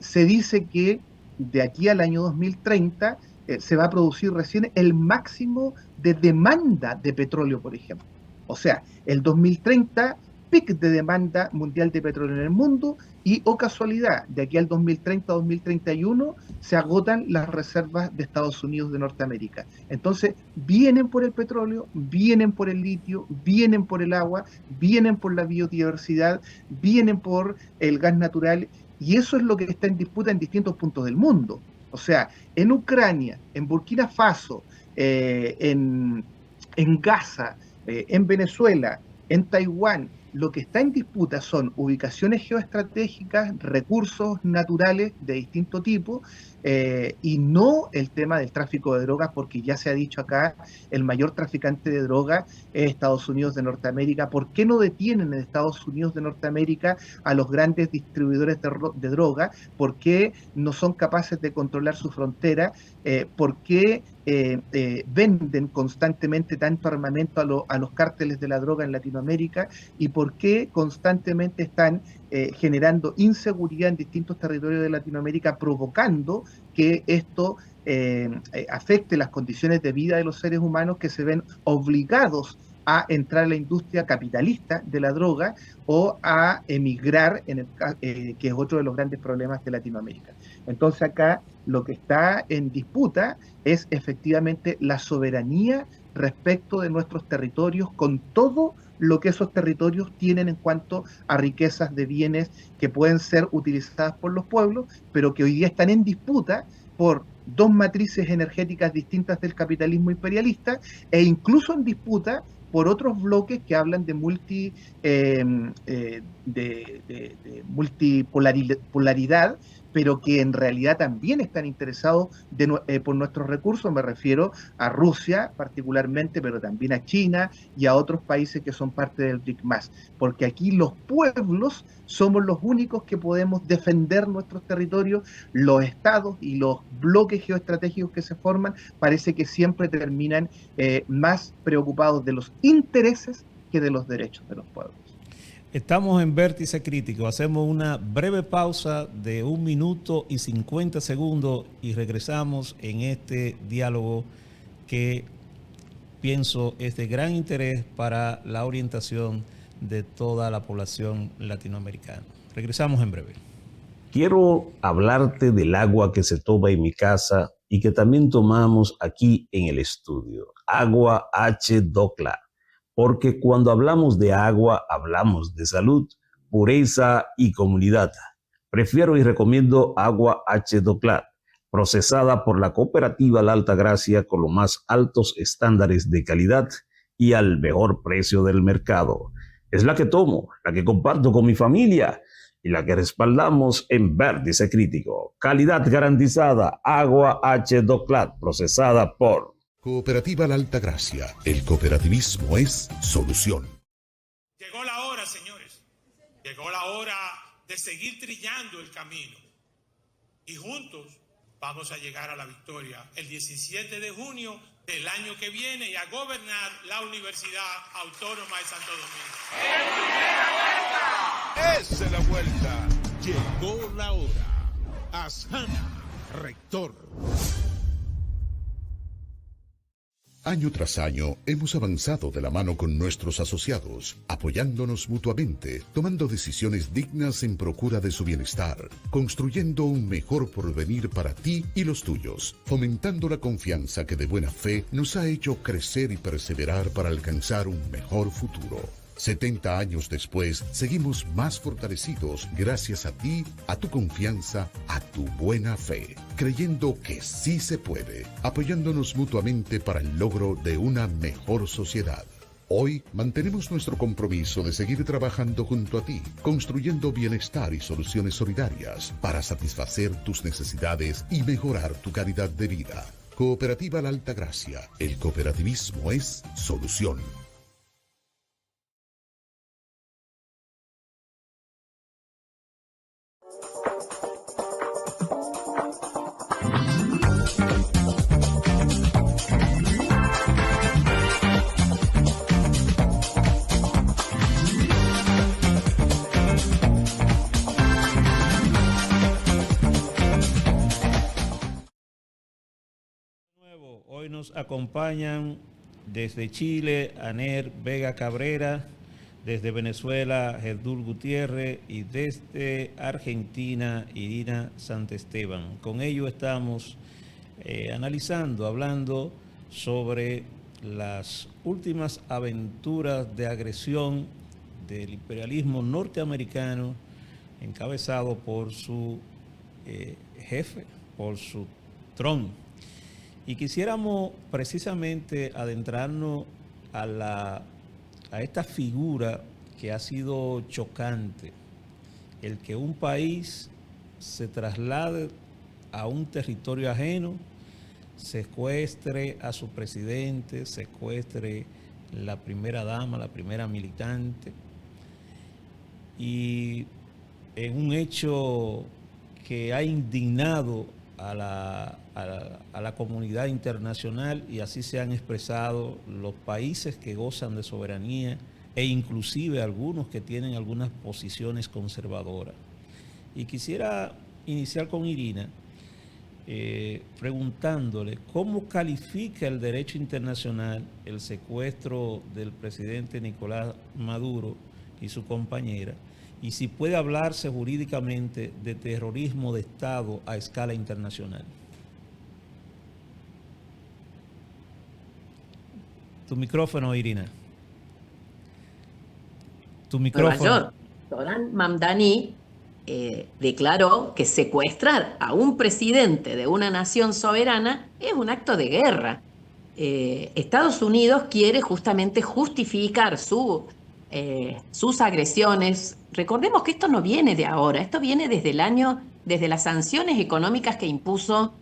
se dice que de aquí al año 2030 se va a producir recién el máximo de demanda de petróleo, por ejemplo. O sea, el 2030, pic de demanda mundial de petróleo en el mundo, y, oh casualidad, de aquí al 2030-2031 se agotan las reservas de Estados Unidos de Norteamérica. Entonces, vienen por el petróleo, vienen por el litio, vienen por el agua, vienen por la biodiversidad, vienen por el gas natural, y eso es lo que está en disputa en distintos puntos del mundo. O sea, en Ucrania, en Burkina Faso, en Gaza, en Venezuela, en Taiwán, lo que está en disputa son ubicaciones geoestratégicas, recursos naturales de distinto tipo, y no el tema del tráfico de drogas, porque ya se ha dicho acá, el mayor traficante de drogas es Estados Unidos de Norteamérica. ¿Por qué no detienen en Estados Unidos de Norteamérica a los grandes distribuidores de drogas? ¿Por qué no son capaces de controlar su frontera? ¿Por qué venden constantemente tanto armamento a los cárteles de la droga en Latinoamérica? ¿Y por qué constantemente están generando inseguridad en distintos territorios de Latinoamérica, provocando que esto afecte las condiciones de vida de los seres humanos, que se ven obligados a entrar a la industria capitalista de la droga o a emigrar, que es otro de los grandes problemas de Latinoamérica? Entonces acá lo que está en disputa es efectivamente la soberanía respecto de nuestros territorios, con todo lo que esos territorios tienen en cuanto a riquezas de bienes que pueden ser utilizadas por los pueblos, pero que hoy día están en disputa por dos matrices energéticas distintas del capitalismo imperialista, e incluso en disputa por otros bloques que hablan de multipolaridad, pero que en realidad también están interesados por nuestros recursos. Me refiero a Rusia particularmente, pero también a China y a otros países que son parte del BRIC+, porque aquí los pueblos somos los únicos que podemos defender nuestros territorios. Los estados y los bloques geoestratégicos que se forman parece que siempre terminan más preocupados de los intereses que de los derechos de los pueblos. Estamos en Vértice Crítico. Hacemos una breve pausa de 1 minuto y 50 segundos y regresamos en este diálogo que pienso es de gran interés para la orientación de toda la población latinoamericana. Regresamos en breve. Quiero hablarte del agua que se toma en mi casa y que también tomamos aquí en el estudio. Agua H2CLA. Porque cuando hablamos de agua, hablamos de salud, pureza y comunidad. Prefiero y recomiendo agua H2CLA, procesada por la cooperativa La Altagracia con los más altos estándares de calidad y al mejor precio del mercado. Es la que tomo, la que comparto con mi familia y la que respaldamos en Vértice Crítico. Calidad garantizada, agua H2CLA, procesada por Cooperativa La Altagracia. El cooperativismo es solución. Llegó la hora, señores. Llegó la hora de seguir trillando el camino. Y juntos vamos a llegar a la victoria el 17 de junio del año que viene y a gobernar la Universidad Autónoma de Santo Domingo. Esa es la vuelta. Llegó la hora. Asjana, rector. Año tras año hemos avanzado de la mano con nuestros asociados, apoyándonos mutuamente, tomando decisiones dignas en procura de su bienestar, construyendo un mejor porvenir para ti y los tuyos, fomentando la confianza que de buena fe nos ha hecho crecer y perseverar para alcanzar un mejor futuro. 70 años después, seguimos más fortalecidos gracias a ti, a tu confianza, a tu buena fe, creyendo que sí se puede, apoyándonos mutuamente para el logro de una mejor sociedad. Hoy mantenemos nuestro compromiso de seguir trabajando junto a ti, construyendo bienestar y soluciones solidarias para satisfacer tus necesidades y mejorar tu calidad de vida. Cooperativa La Altagracia. El cooperativismo es solución. Hoy nos acompañan desde Chile Aner Vega Cabrera, desde Venezuela Gerdul Gutiérrez y desde Argentina Irina Santesteban. Con ello estamos hablando sobre las últimas aventuras de agresión del imperialismo norteamericano encabezado por su jefe, por su Trump. Y quisiéramos precisamente adentrarnos a esta figura que ha sido chocante el que un país se traslade a un territorio ajeno, secuestre a su presidente, secuestre la primera dama, la primera militante, y en un hecho que ha indignado a la comunidad internacional, y así se han expresado los países que gozan de soberanía e inclusive algunos que tienen algunas posiciones conservadoras. Y quisiera iniciar con Irina preguntándole cómo califica el derecho internacional el secuestro del presidente Nicolás Maduro y su compañera, y si puede hablarse jurídicamente de terrorismo de Estado a escala internacional. Tu micrófono, Irina. Tu micrófono. Nueva York, Zoran Mamdani declaró que secuestrar a un presidente de una nación soberana es un acto de guerra. Estados Unidos quiere justamente justificar sus agresiones. Recordemos que esto no viene de ahora, esto viene desde las sanciones económicas que impuso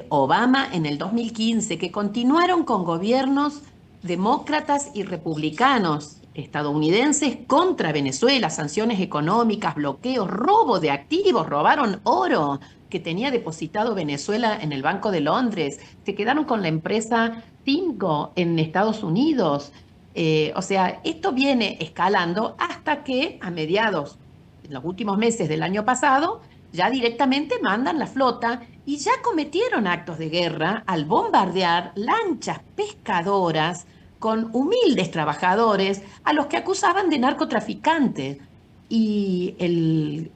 Obama en el 2015, que continuaron con gobiernos demócratas y republicanos estadounidenses contra Venezuela, sanciones económicas, bloqueos, robo de activos, robaron oro que tenía depositado Venezuela en el Banco de Londres, se quedaron con la empresa Tingo en Estados Unidos. O sea, esto viene escalando hasta que a mediados, en los últimos meses del año pasado, ya directamente mandan la flota y ya cometieron actos de guerra al bombardear lanchas pescadoras con humildes trabajadores a los que acusaban de narcotraficantes. Y el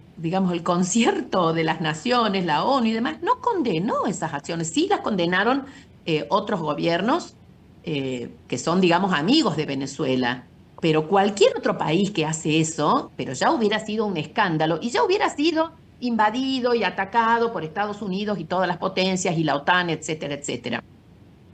concierto de las naciones, la ONU y demás, no condenó esas acciones. Sí las condenaron otros gobiernos que son, digamos, amigos de Venezuela. Pero cualquier otro país que hace eso, pero ya hubiera sido un escándalo y ya hubiera sido invadido y atacado por Estados Unidos y todas las potencias y la OTAN, etcétera, etcétera.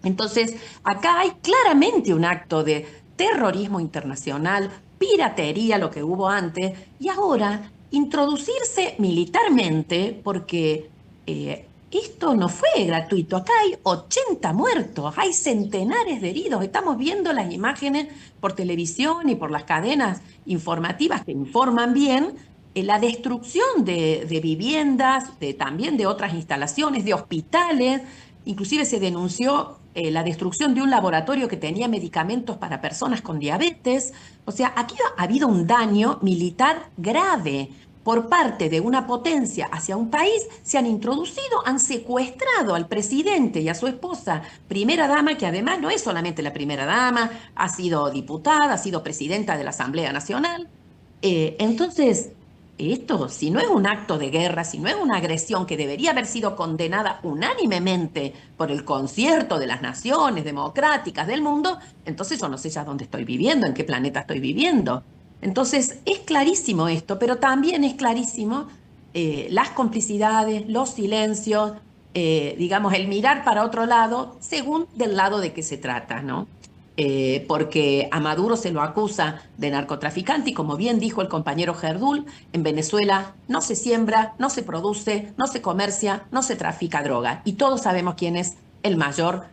Entonces, acá hay claramente un acto de terrorismo internacional, piratería, lo que hubo antes, y ahora introducirse militarmente, porque esto no fue gratuito. Acá hay 80 muertos, hay centenares de heridos. Estamos viendo las imágenes por televisión y por las cadenas informativas que informan bien la destrucción de viviendas, también de otras instalaciones, de hospitales. Inclusive se denunció la destrucción de un laboratorio que tenía medicamentos para personas con diabetes. O sea, aquí ha habido un daño militar grave por parte de una potencia hacia un país. Se han introducido, han secuestrado al presidente y a su esposa, primera dama, que además no es solamente la primera dama, ha sido diputada, ha sido presidenta de la Asamblea Nacional. Entonces, esto, si no es un acto de guerra, si no es una agresión que debería haber sido condenada unánimemente por el concierto de las naciones democráticas del mundo, entonces yo no sé ya dónde estoy viviendo, en qué planeta estoy viviendo. Entonces es clarísimo esto, pero también es clarísimo las complicidades, los silencios, el mirar para otro lado, según del lado de qué se trata, ¿no? Porque a Maduro se lo acusa de narcotraficante y, como bien dijo el compañero Gerdul, en Venezuela no se siembra, no se produce, no se comercia, no se trafica droga. Y todos sabemos quién es el mayor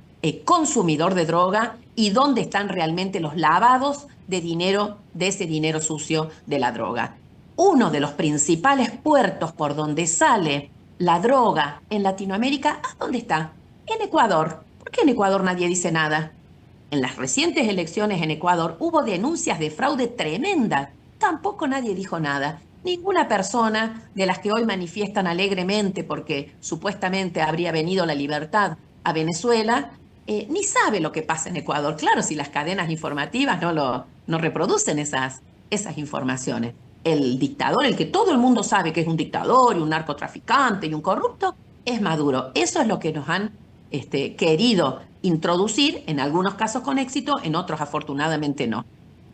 consumidor de droga y dónde están realmente los lavados de dinero, de ese dinero sucio de la droga. Uno de los principales puertos por donde sale la droga en Latinoamérica, ¿a dónde está? En Ecuador. ¿Por qué en Ecuador nadie dice nada? En las recientes elecciones en Ecuador hubo denuncias de fraude tremendas. Tampoco nadie dijo nada. Ninguna persona de las que hoy manifiestan alegremente porque supuestamente habría venido la libertad a Venezuela, ni sabe lo que pasa en Ecuador. Claro, si las cadenas informativas no reproducen esas informaciones. El dictador, el que todo el mundo sabe que es un dictador y un narcotraficante y un corrupto, es Maduro. Eso es lo que nos han querido introducir, en algunos casos con éxito, en otros afortunadamente no.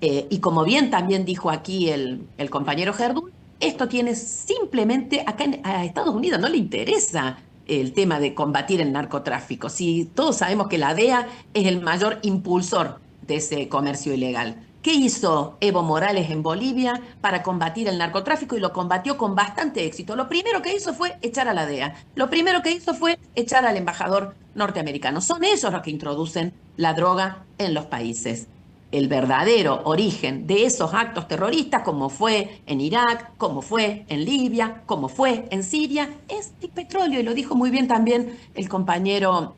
Y como bien también dijo aquí el compañero Gerdul, esto tiene simplemente, acá a Estados Unidos no le interesa el tema de combatir el narcotráfico. Si todos sabemos que la DEA es el mayor impulsor de ese comercio ilegal. ¿Qué hizo Evo Morales en Bolivia para combatir el narcotráfico? Y lo combatió con bastante éxito. Lo primero que hizo fue echar a la DEA. Lo primero que hizo fue echar al embajador norteamericano. Son ellos los que introducen la droga en los países. El verdadero origen de esos actos terroristas, como fue en Irak, como fue en Libia, como fue en Siria, es el petróleo. Y lo dijo muy bien también el compañero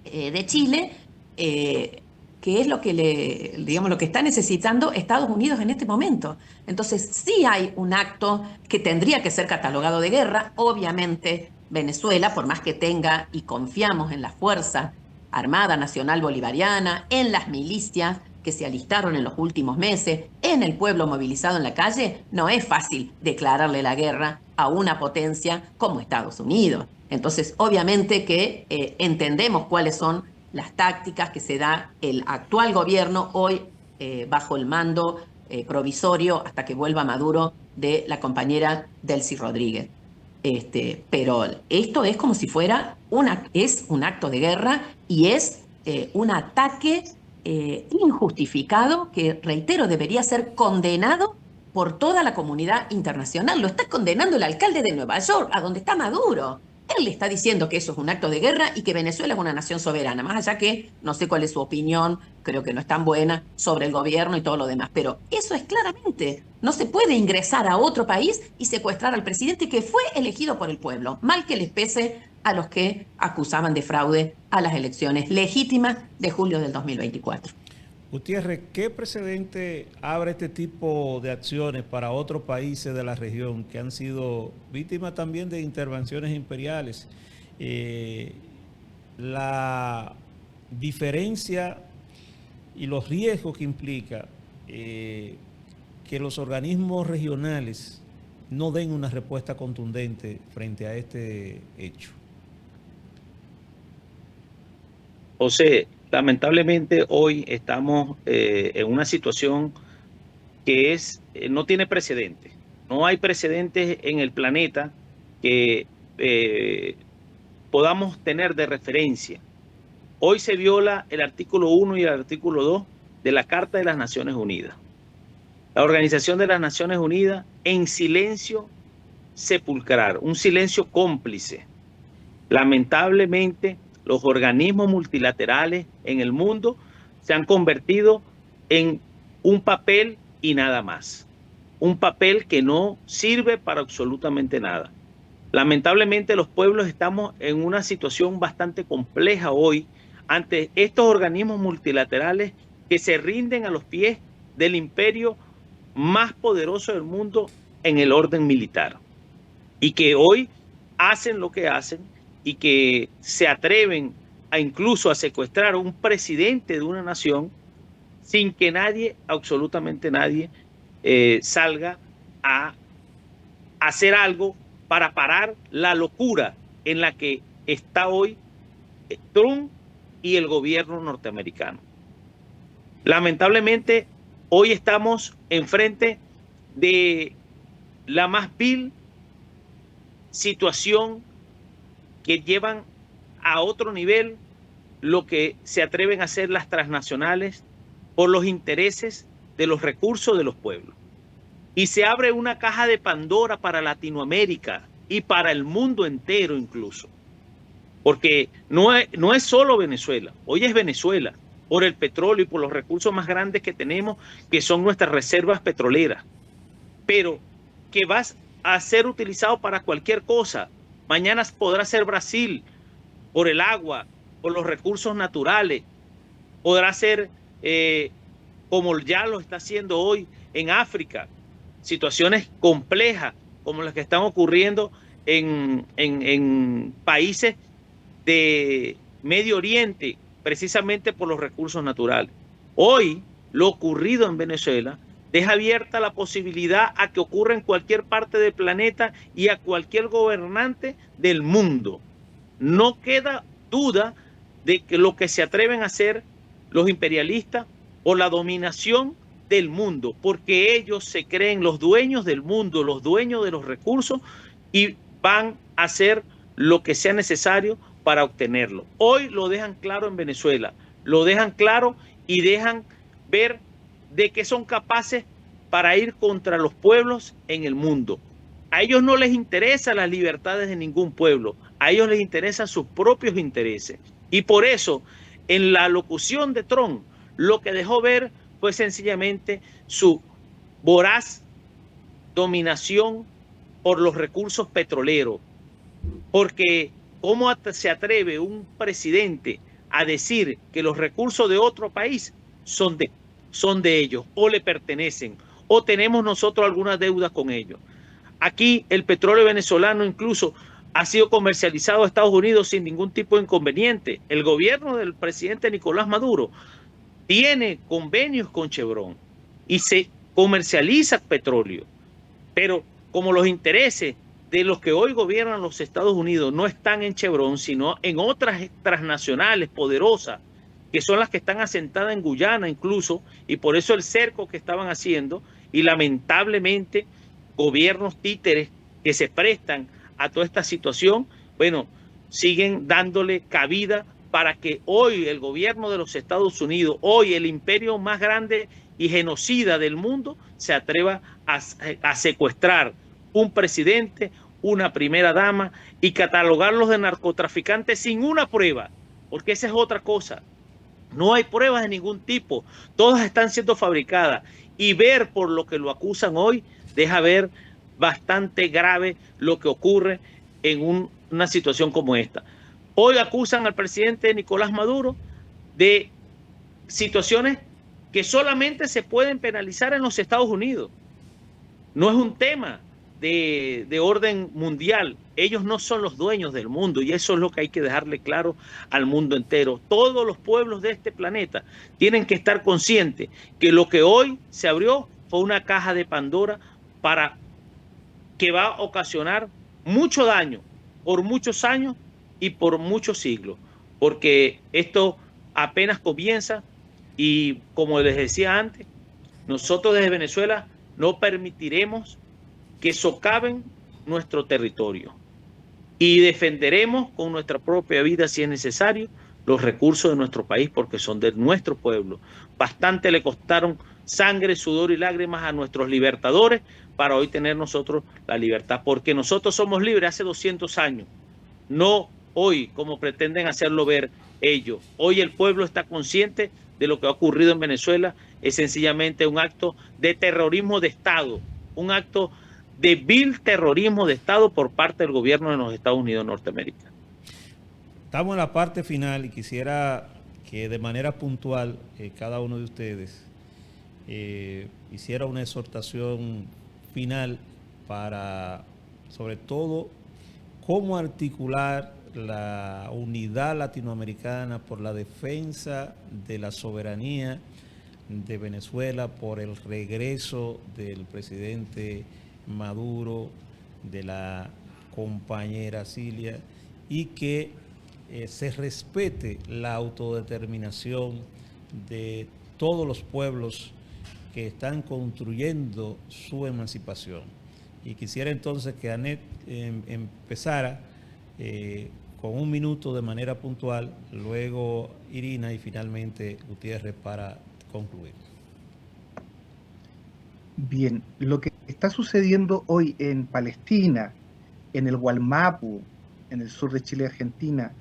de Chile, que es lo que digamos, lo que está necesitando Estados Unidos en este momento. Entonces, sí hay un acto que tendría que ser catalogado de guerra. Obviamente, Venezuela, por más que tenga, y confiamos en la Fuerza Armada Nacional Bolivariana, en las milicias que se alistaron en los últimos meses, en el pueblo movilizado en la calle, no es fácil declararle la guerra a una potencia como Estados Unidos. Entonces, obviamente que entendemos cuáles son las tácticas que se da el actual gobierno hoy bajo el mando provisorio hasta que vuelva Maduro de la compañera Delcy Rodríguez. Pero esto es como si fuera es un acto de guerra y es un ataque injustificado que, reitero, debería ser condenado por toda la comunidad internacional. Lo está condenando el alcalde de Nueva York, a donde está Maduro. Él le está diciendo que eso es un acto de guerra y que Venezuela es una nación soberana, más allá que no sé cuál es su opinión, creo que no es tan buena, sobre el gobierno y todo lo demás. Pero eso es claramente, no se puede ingresar a otro país y secuestrar al presidente que fue elegido por el pueblo, mal que les pese a los que acusaban de fraude a las elecciones legítimas de julio del 2024. Gutiérrez, ¿qué precedente abre este tipo de acciones para otros países de la región que han sido víctimas también de intervenciones imperiales? La diferencia y los riesgos que implica que los organismos regionales no den una respuesta contundente frente a este hecho. José, lamentablemente hoy estamos en una situación que no tiene precedentes. No hay precedentes en el planeta que podamos tener de referencia. Hoy se viola el artículo 1 y el artículo 2 de la Carta de las Naciones Unidas. La Organización de las Naciones Unidas en silencio sepulcral, un silencio cómplice. Lamentablemente, los organismos multilaterales en el mundo se han convertido en un papel y nada más. Un papel que no sirve para absolutamente nada. Lamentablemente los pueblos estamos en una situación bastante compleja hoy ante estos organismos multilaterales que se rinden a los pies del imperio más poderoso del mundo en el orden militar. Y que hoy hacen lo que hacen y que se atreven a incluso a secuestrar a un presidente de una nación sin que nadie, absolutamente nadie, salga a hacer algo para parar la locura en la que está hoy Trump y el gobierno norteamericano. Lamentablemente, hoy estamos enfrente de la más vil situación que llevan a otro nivel lo que se atreven a hacer las transnacionales por los intereses de los recursos de los pueblos. Y se abre una caja de Pandora para Latinoamérica y para el mundo entero incluso. Porque no es solo Venezuela, hoy es Venezuela, por el petróleo y por los recursos más grandes que tenemos, que son nuestras reservas petroleras. Pero que va a ser utilizado para cualquier cosa. Mañana podrá ser Brasil por el agua, por los recursos naturales. Podrá ser como ya lo está haciendo hoy en África. Situaciones complejas como las que están ocurriendo en países de Medio Oriente, precisamente por los recursos naturales. Hoy, lo ocurrido en Venezuela deja abierta la posibilidad a que ocurra en cualquier parte del planeta y a cualquier gobernante del mundo. No queda duda de que lo que se atreven a hacer los imperialistas por la dominación del mundo, porque ellos se creen los dueños del mundo, los dueños de los recursos y van a hacer lo que sea necesario para obtenerlo. Hoy lo dejan claro en Venezuela, lo dejan claro y dejan ver de qué son capaces para ir contra los pueblos en el mundo. A ellos no les interesan las libertades de ningún pueblo, a ellos les interesan sus propios intereses. Y por eso, en la locución de Trump, lo que dejó ver fue sencillamente su voraz dominación por los recursos petroleros. Porque ¿cómo se atreve un presidente a decir que los recursos de otro país son de ellos o le pertenecen o tenemos nosotros alguna deuda con ellos? Aquí el petróleo venezolano incluso ha sido comercializado a Estados Unidos sin ningún tipo de inconveniente. El gobierno del presidente Nicolás Maduro tiene convenios con Chevron y se comercializa petróleo. Pero como los intereses de los que hoy gobiernan los Estados Unidos no están en Chevron, sino en otras transnacionales poderosas, que son las que están asentadas en Guyana incluso, y por eso el cerco que estaban haciendo, y lamentablemente gobiernos títeres que se prestan a toda esta situación, bueno, siguen dándole cabida para que hoy el gobierno de los Estados Unidos, hoy el imperio más grande y genocida del mundo, se atreva a secuestrar un presidente, una primera dama y catalogarlos de narcotraficantes sin una prueba, porque esa es otra cosa. No hay pruebas de ningún tipo, todas están siendo fabricadas, y ver por lo que lo acusan hoy deja ver bastante grave lo que ocurre en una situación como esta. Hoy acusan al presidente Nicolás Maduro de situaciones que solamente se pueden penalizar en los Estados Unidos. No es un tema de orden mundial. Ellos no son los dueños del mundo, y eso es lo que hay que dejarle claro al mundo entero. Todos los pueblos de este planeta tienen que estar conscientes que lo que hoy se abrió fue una caja de Pandora que va a ocasionar mucho daño por muchos años y por muchos siglos, porque esto apenas comienza. Y como les decía antes, nosotros desde Venezuela no permitiremos que socaven nuestro territorio y defenderemos con nuestra propia vida, si es necesario, los recursos de nuestro país, porque son de nuestro pueblo. Bastante le costaron sangre, sudor y lágrimas a nuestros libertadores para hoy tener nosotros la libertad, porque nosotros somos libres hace 200 años, no hoy como pretenden hacerlo ver ellos. Hoy el pueblo está consciente de lo que ha ocurrido en Venezuela. Es sencillamente un acto de terrorismo de Estado, un acto de vil terrorismo de Estado por parte del gobierno de los Estados Unidos de Norteamérica. Estamos en la parte final y quisiera que de manera puntual cada uno de ustedes hiciera una exhortación final para, sobre todo, cómo articular la unidad latinoamericana por la defensa de la soberanía de Venezuela, por el regreso del presidente Maduro, de la compañera Cilia, y que se respete la autodeterminación de todos los pueblos que están construyendo su emancipación. Y quisiera entonces que Anet empezara con un minuto de manera puntual, luego Irina y finalmente Gutiérrez para concluir. Bien, lo que está sucediendo hoy en Palestina, en el Gualmapu, en el sur de Chile y Argentina,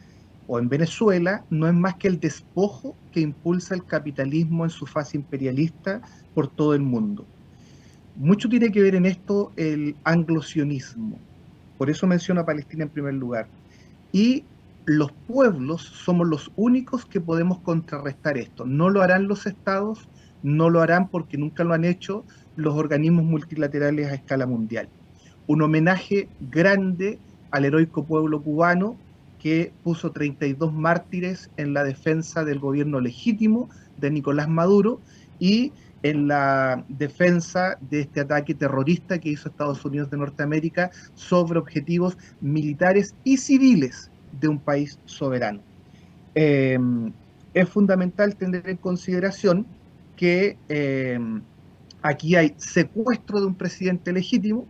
o en Venezuela, no es más que el despojo que impulsa el capitalismo en su fase imperialista por todo el mundo. Mucho tiene que ver en esto el anglosionismo. Por eso menciono a Palestina en primer lugar. Y los pueblos somos los únicos que podemos contrarrestar esto. No lo harán los estados, no lo harán porque nunca lo han hecho los organismos multilaterales a escala mundial. Un homenaje grande al heroico pueblo cubano que puso 32 mártires en la defensa del gobierno legítimo de Nicolás Maduro y en la defensa de este ataque terrorista que hizo Estados Unidos de Norteamérica sobre objetivos militares y civiles de un país soberano. Es fundamental tener en consideración que aquí hay secuestro de un presidente legítimo,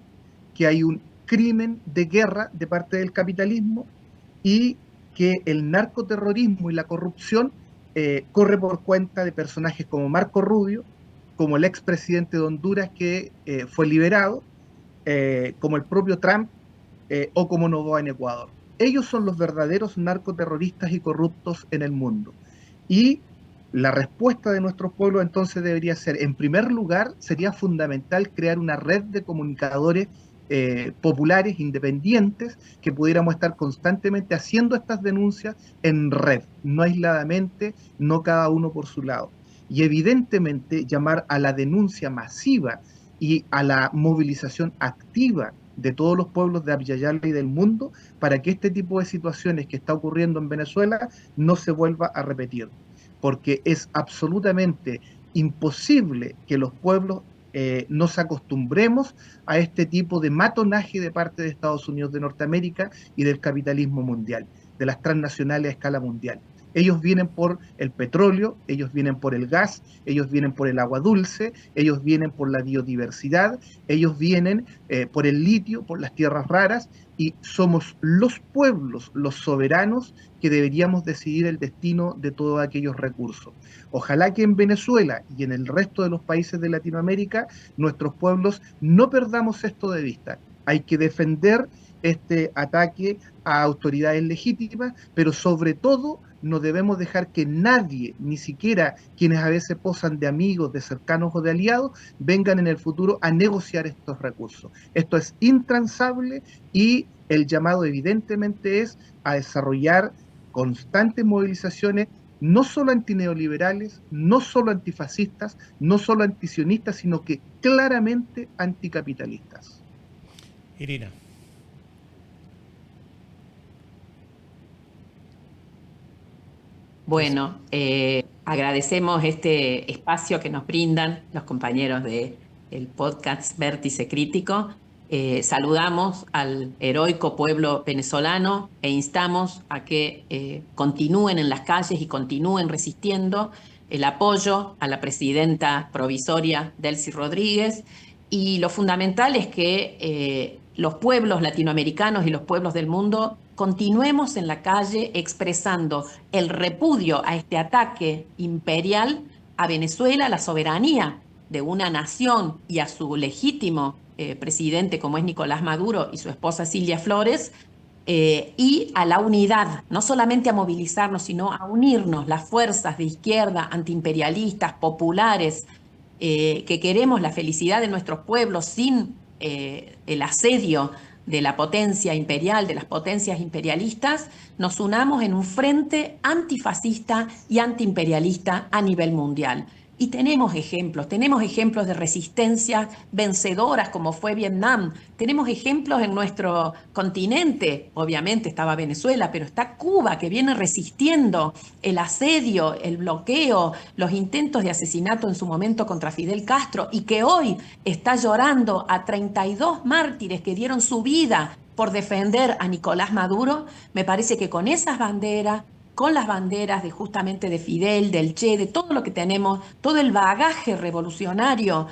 que hay un crimen de guerra de parte del capitalismo y que el narcoterrorismo y la corrupción corre por cuenta de personajes como Marco Rubio, como el expresidente de Honduras que fue liberado, como el propio Trump o como Noboa en Ecuador. Ellos son los verdaderos narcoterroristas y corruptos en el mundo. Y la respuesta de nuestros pueblos entonces debería ser, en primer lugar, sería fundamental crear una red de comunicadores populares, independientes, que pudiéramos estar constantemente haciendo estas denuncias en red, no aisladamente, no cada uno por su lado. Y evidentemente llamar a la denuncia masiva y a la movilización activa de todos los pueblos de Abya Yala y del mundo para que este tipo de situaciones que está ocurriendo en Venezuela no se vuelva a repetir, porque es absolutamente imposible que los pueblos nos acostumbremos a este tipo de matonaje de parte de Estados Unidos de Norteamérica y del capitalismo mundial, de las transnacionales a escala mundial. Ellos vienen por el petróleo, ellos vienen por el gas, ellos vienen por el agua dulce, ellos vienen por la biodiversidad, ellos vienen por el litio, por las tierras raras, y somos los pueblos, los soberanos, que deberíamos decidir el destino de todos aquellos recursos. Ojalá que en Venezuela y en el resto de los países de Latinoamérica, nuestros pueblos no perdamos esto de vista. Hay que defender este ataque a autoridades legítimas, pero sobre todo no debemos dejar que nadie, ni siquiera quienes a veces posan de amigos, de cercanos o de aliados, vengan en el futuro a negociar estos recursos. Esto es intransable y el llamado evidentemente es a desarrollar constantes movilizaciones, no solo antineoliberales, no solo antifascistas, no solo antisionistas, sino que claramente anticapitalistas. Irina. Bueno, agradecemos este espacio que nos brindan los compañeros del podcast Vértice Crítico. Saludamos al heroico pueblo venezolano e instamos a que continúen en las calles y continúen resistiendo. El apoyo a la presidenta provisoria Delcy Rodríguez, y lo fundamental es que los pueblos latinoamericanos y los pueblos del mundo continuemos en la calle expresando el repudio a este ataque imperial a Venezuela, a la soberanía de una nación y a su legítimo presidente como es Nicolás Maduro y su esposa Silvia Flores, y a la unidad, no solamente a movilizarnos, sino a unirnos las fuerzas de izquierda, antiimperialistas, populares, que queremos la felicidad de nuestros pueblos sin el asedio de la potencia imperial, de las potencias imperialistas, nos unamos en un frente antifascista y antiimperialista a nivel mundial. Y tenemos ejemplos de resistencia vencedoras como fue Vietnam, tenemos ejemplos en nuestro continente, obviamente estaba Venezuela, pero está Cuba que viene resistiendo el asedio, el bloqueo, los intentos de asesinato en su momento contra Fidel Castro y que hoy está llorando a 32 mártires que dieron su vida por defender a Nicolás Maduro. Me parece que con esas banderas, con las banderas de justamente de Fidel, del Che, de todo lo que tenemos, todo el bagaje revolucionario,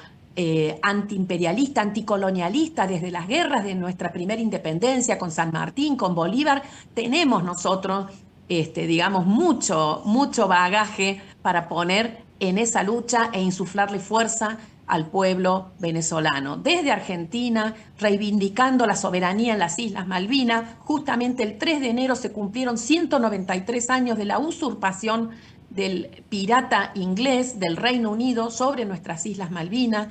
antiimperialista, anticolonialista, desde las guerras de nuestra primera independencia con San Martín, con Bolívar, tenemos nosotros, digamos, mucho bagaje para poner en esa lucha e insuflarle fuerza al pueblo venezolano. Desde Argentina, reivindicando la soberanía en las Islas Malvinas, justamente el 3 de enero se cumplieron 193 años de la usurpación del pirata inglés del Reino Unido sobre nuestras Islas Malvinas.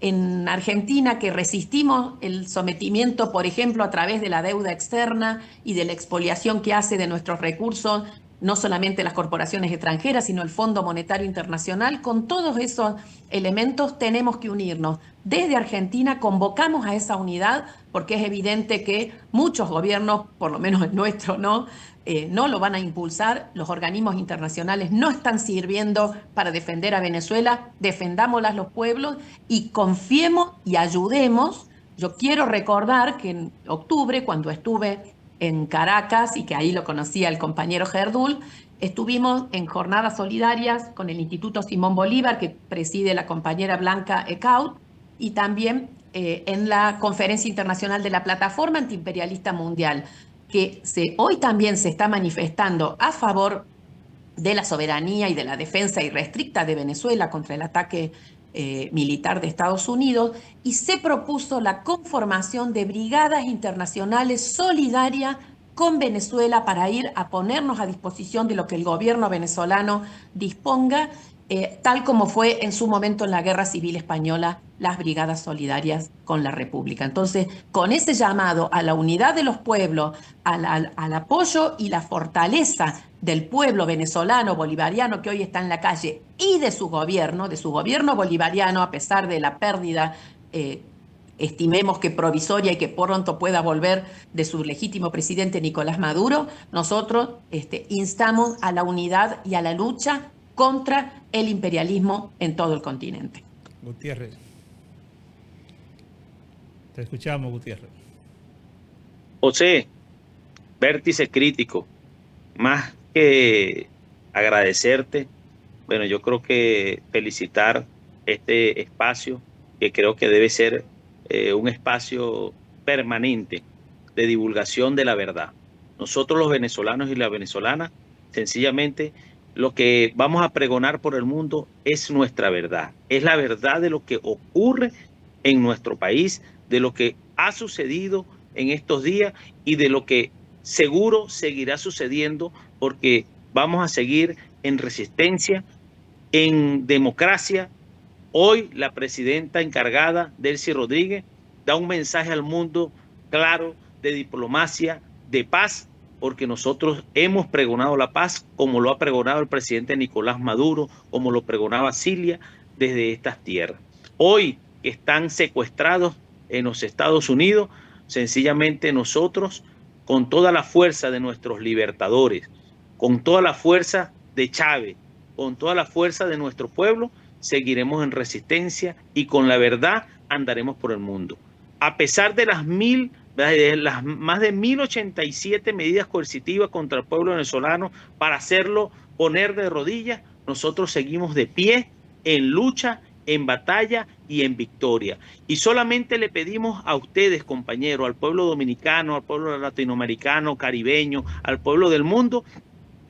En Argentina, que resistimos el sometimiento, por ejemplo, a través de la deuda externa y de la expoliación que hace de nuestros recursos, no solamente las corporaciones extranjeras, sino el Fondo Monetario Internacional. Con todos esos elementos tenemos que unirnos. Desde Argentina convocamos a esa unidad porque es evidente que muchos gobiernos, por lo menos el nuestro, no lo van a impulsar. Los organismos internacionales no están sirviendo para defender a Venezuela. Defendámoslas los pueblos y confiemos y ayudemos. Yo quiero recordar que en octubre, cuando estuve en Caracas, y que ahí lo conocía el compañero Gerdul, estuvimos en jornadas solidarias con el Instituto Simón Bolívar, que preside la compañera Blanca Ecaut, y también en la Conferencia Internacional de la Plataforma Antiimperialista Mundial, que hoy también se está manifestando a favor de la soberanía y de la defensa irrestricta de Venezuela contra el ataque militar de Estados Unidos, y se propuso la conformación de brigadas internacionales solidarias con Venezuela para ir a ponernos a disposición de lo que el gobierno venezolano disponga, tal como fue en su momento en la Guerra Civil Española, las brigadas solidarias con la República. Entonces, con ese llamado a la unidad de los pueblos, al apoyo y la fortaleza del pueblo venezolano, bolivariano, que hoy está en la calle, y de su gobierno bolivariano, a pesar de la pérdida, estimemos que provisoria y que pronto pueda volver, de su legítimo presidente Nicolás Maduro, nosotros instamos a la unidad y a la lucha contra el imperialismo en todo el continente. Gutiérrez. Te escuchamos, Gutiérrez. José, vértice crítico, más que agradecerte, bueno, yo creo que felicitar este espacio, que creo que debe ser un espacio permanente de divulgación de la verdad. Nosotros los venezolanos y las venezolanas, sencillamente, lo que vamos a pregonar por el mundo es nuestra verdad. Es la verdad de lo que ocurre en nuestro país, de lo que ha sucedido en estos días y de lo que seguro seguirá sucediendo, porque vamos a seguir en resistencia, en democracia. Hoy la presidenta encargada, Delcy Rodríguez, da un mensaje al mundo claro de diplomacia, de paz, porque nosotros hemos pregonado la paz como lo ha pregonado el presidente Nicolás Maduro, como lo pregonaba Cilia desde estas tierras. Hoy que están secuestrados en los Estados Unidos, sencillamente nosotros, con toda la fuerza de nuestros libertadores, con toda la fuerza de Chávez, con toda la fuerza de nuestro pueblo, seguiremos en resistencia y con la verdad andaremos por el mundo. A pesar de las más de 1087 medidas coercitivas contra el pueblo venezolano para hacerlo poner de rodillas, nosotros seguimos de pie, en lucha, en batalla y en victoria. Y solamente le pedimos a ustedes, compañeros, al pueblo dominicano, al pueblo latinoamericano, caribeño, al pueblo del mundo,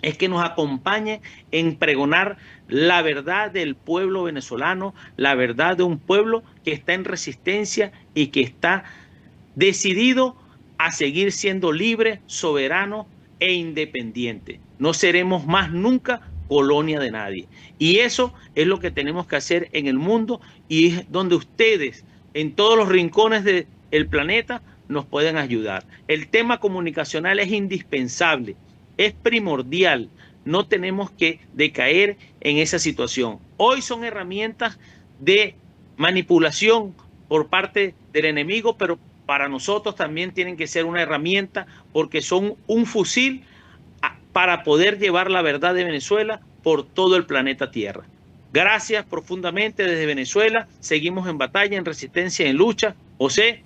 es que nos acompañe en pregonar la verdad del pueblo venezolano, la verdad de un pueblo que está en resistencia y que está decidido a seguir siendo libre, soberano e independiente. No seremos más nunca colonia de nadie. Y eso es lo que tenemos que hacer en el mundo, y es donde ustedes, en todos los rincones del planeta, nos pueden ayudar. El tema comunicacional es indispensable, es primordial. No tenemos que decaer en esa situación. Hoy son herramientas de manipulación por parte del enemigo, pero para nosotros también tienen que ser una herramienta, porque son un fusil para poder llevar la verdad de Venezuela por todo el planeta Tierra. Gracias profundamente desde Venezuela. Seguimos en batalla, en resistencia, en lucha. José,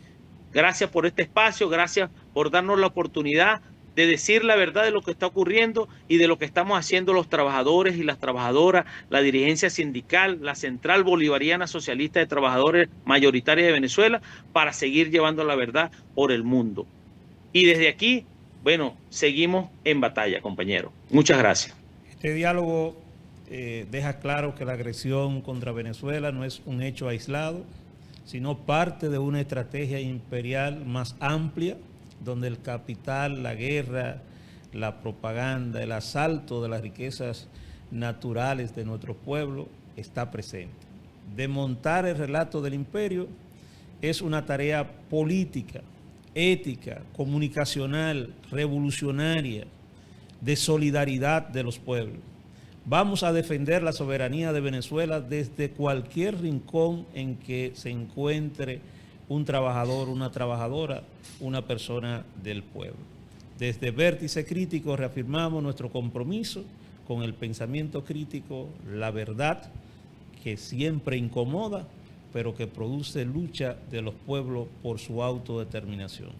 gracias por este espacio, gracias por darnos la oportunidad de decir la verdad de lo que está ocurriendo y de lo que estamos haciendo los trabajadores y las trabajadoras, la dirigencia sindical, la Central Bolivariana Socialista de Trabajadores Mayoritaria de Venezuela, para seguir llevando la verdad por el mundo. Y desde aquí, bueno, seguimos en batalla, compañeros. Muchas gracias. Este diálogo deja claro que la agresión contra Venezuela no es un hecho aislado, sino parte de una estrategia imperial más amplia, donde el capital, la guerra, la propaganda, el asalto de las riquezas naturales de nuestro pueblo está presente. Desmontar el relato del imperio es una tarea política, ética, comunicacional, revolucionaria, de solidaridad de los pueblos. Vamos a defender la soberanía de Venezuela desde cualquier rincón en que se encuentre un trabajador, una trabajadora, una persona del pueblo. Desde Vértice Crítico reafirmamos nuestro compromiso con el pensamiento crítico, la verdad que siempre incomoda, pero que produce lucha de los pueblos por su autodeterminación.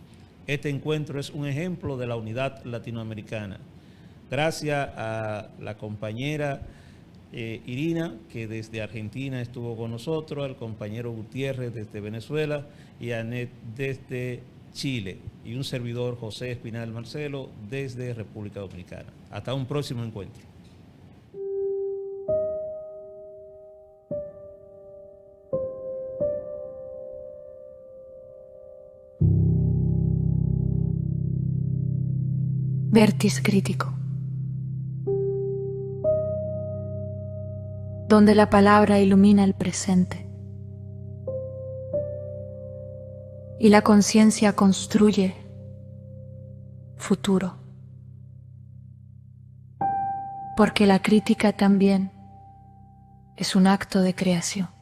Este encuentro es un ejemplo de la unidad latinoamericana. Gracias a la compañera Irina, que desde Argentina estuvo con nosotros, al compañero Gutiérrez desde Venezuela y a Anet desde Chile, y un servidor, José Espinal Marcelo, desde República Dominicana. Hasta un próximo encuentro. Vértice crítico, donde la palabra ilumina el presente y la conciencia construye futuro, porque la crítica también es un acto de creación.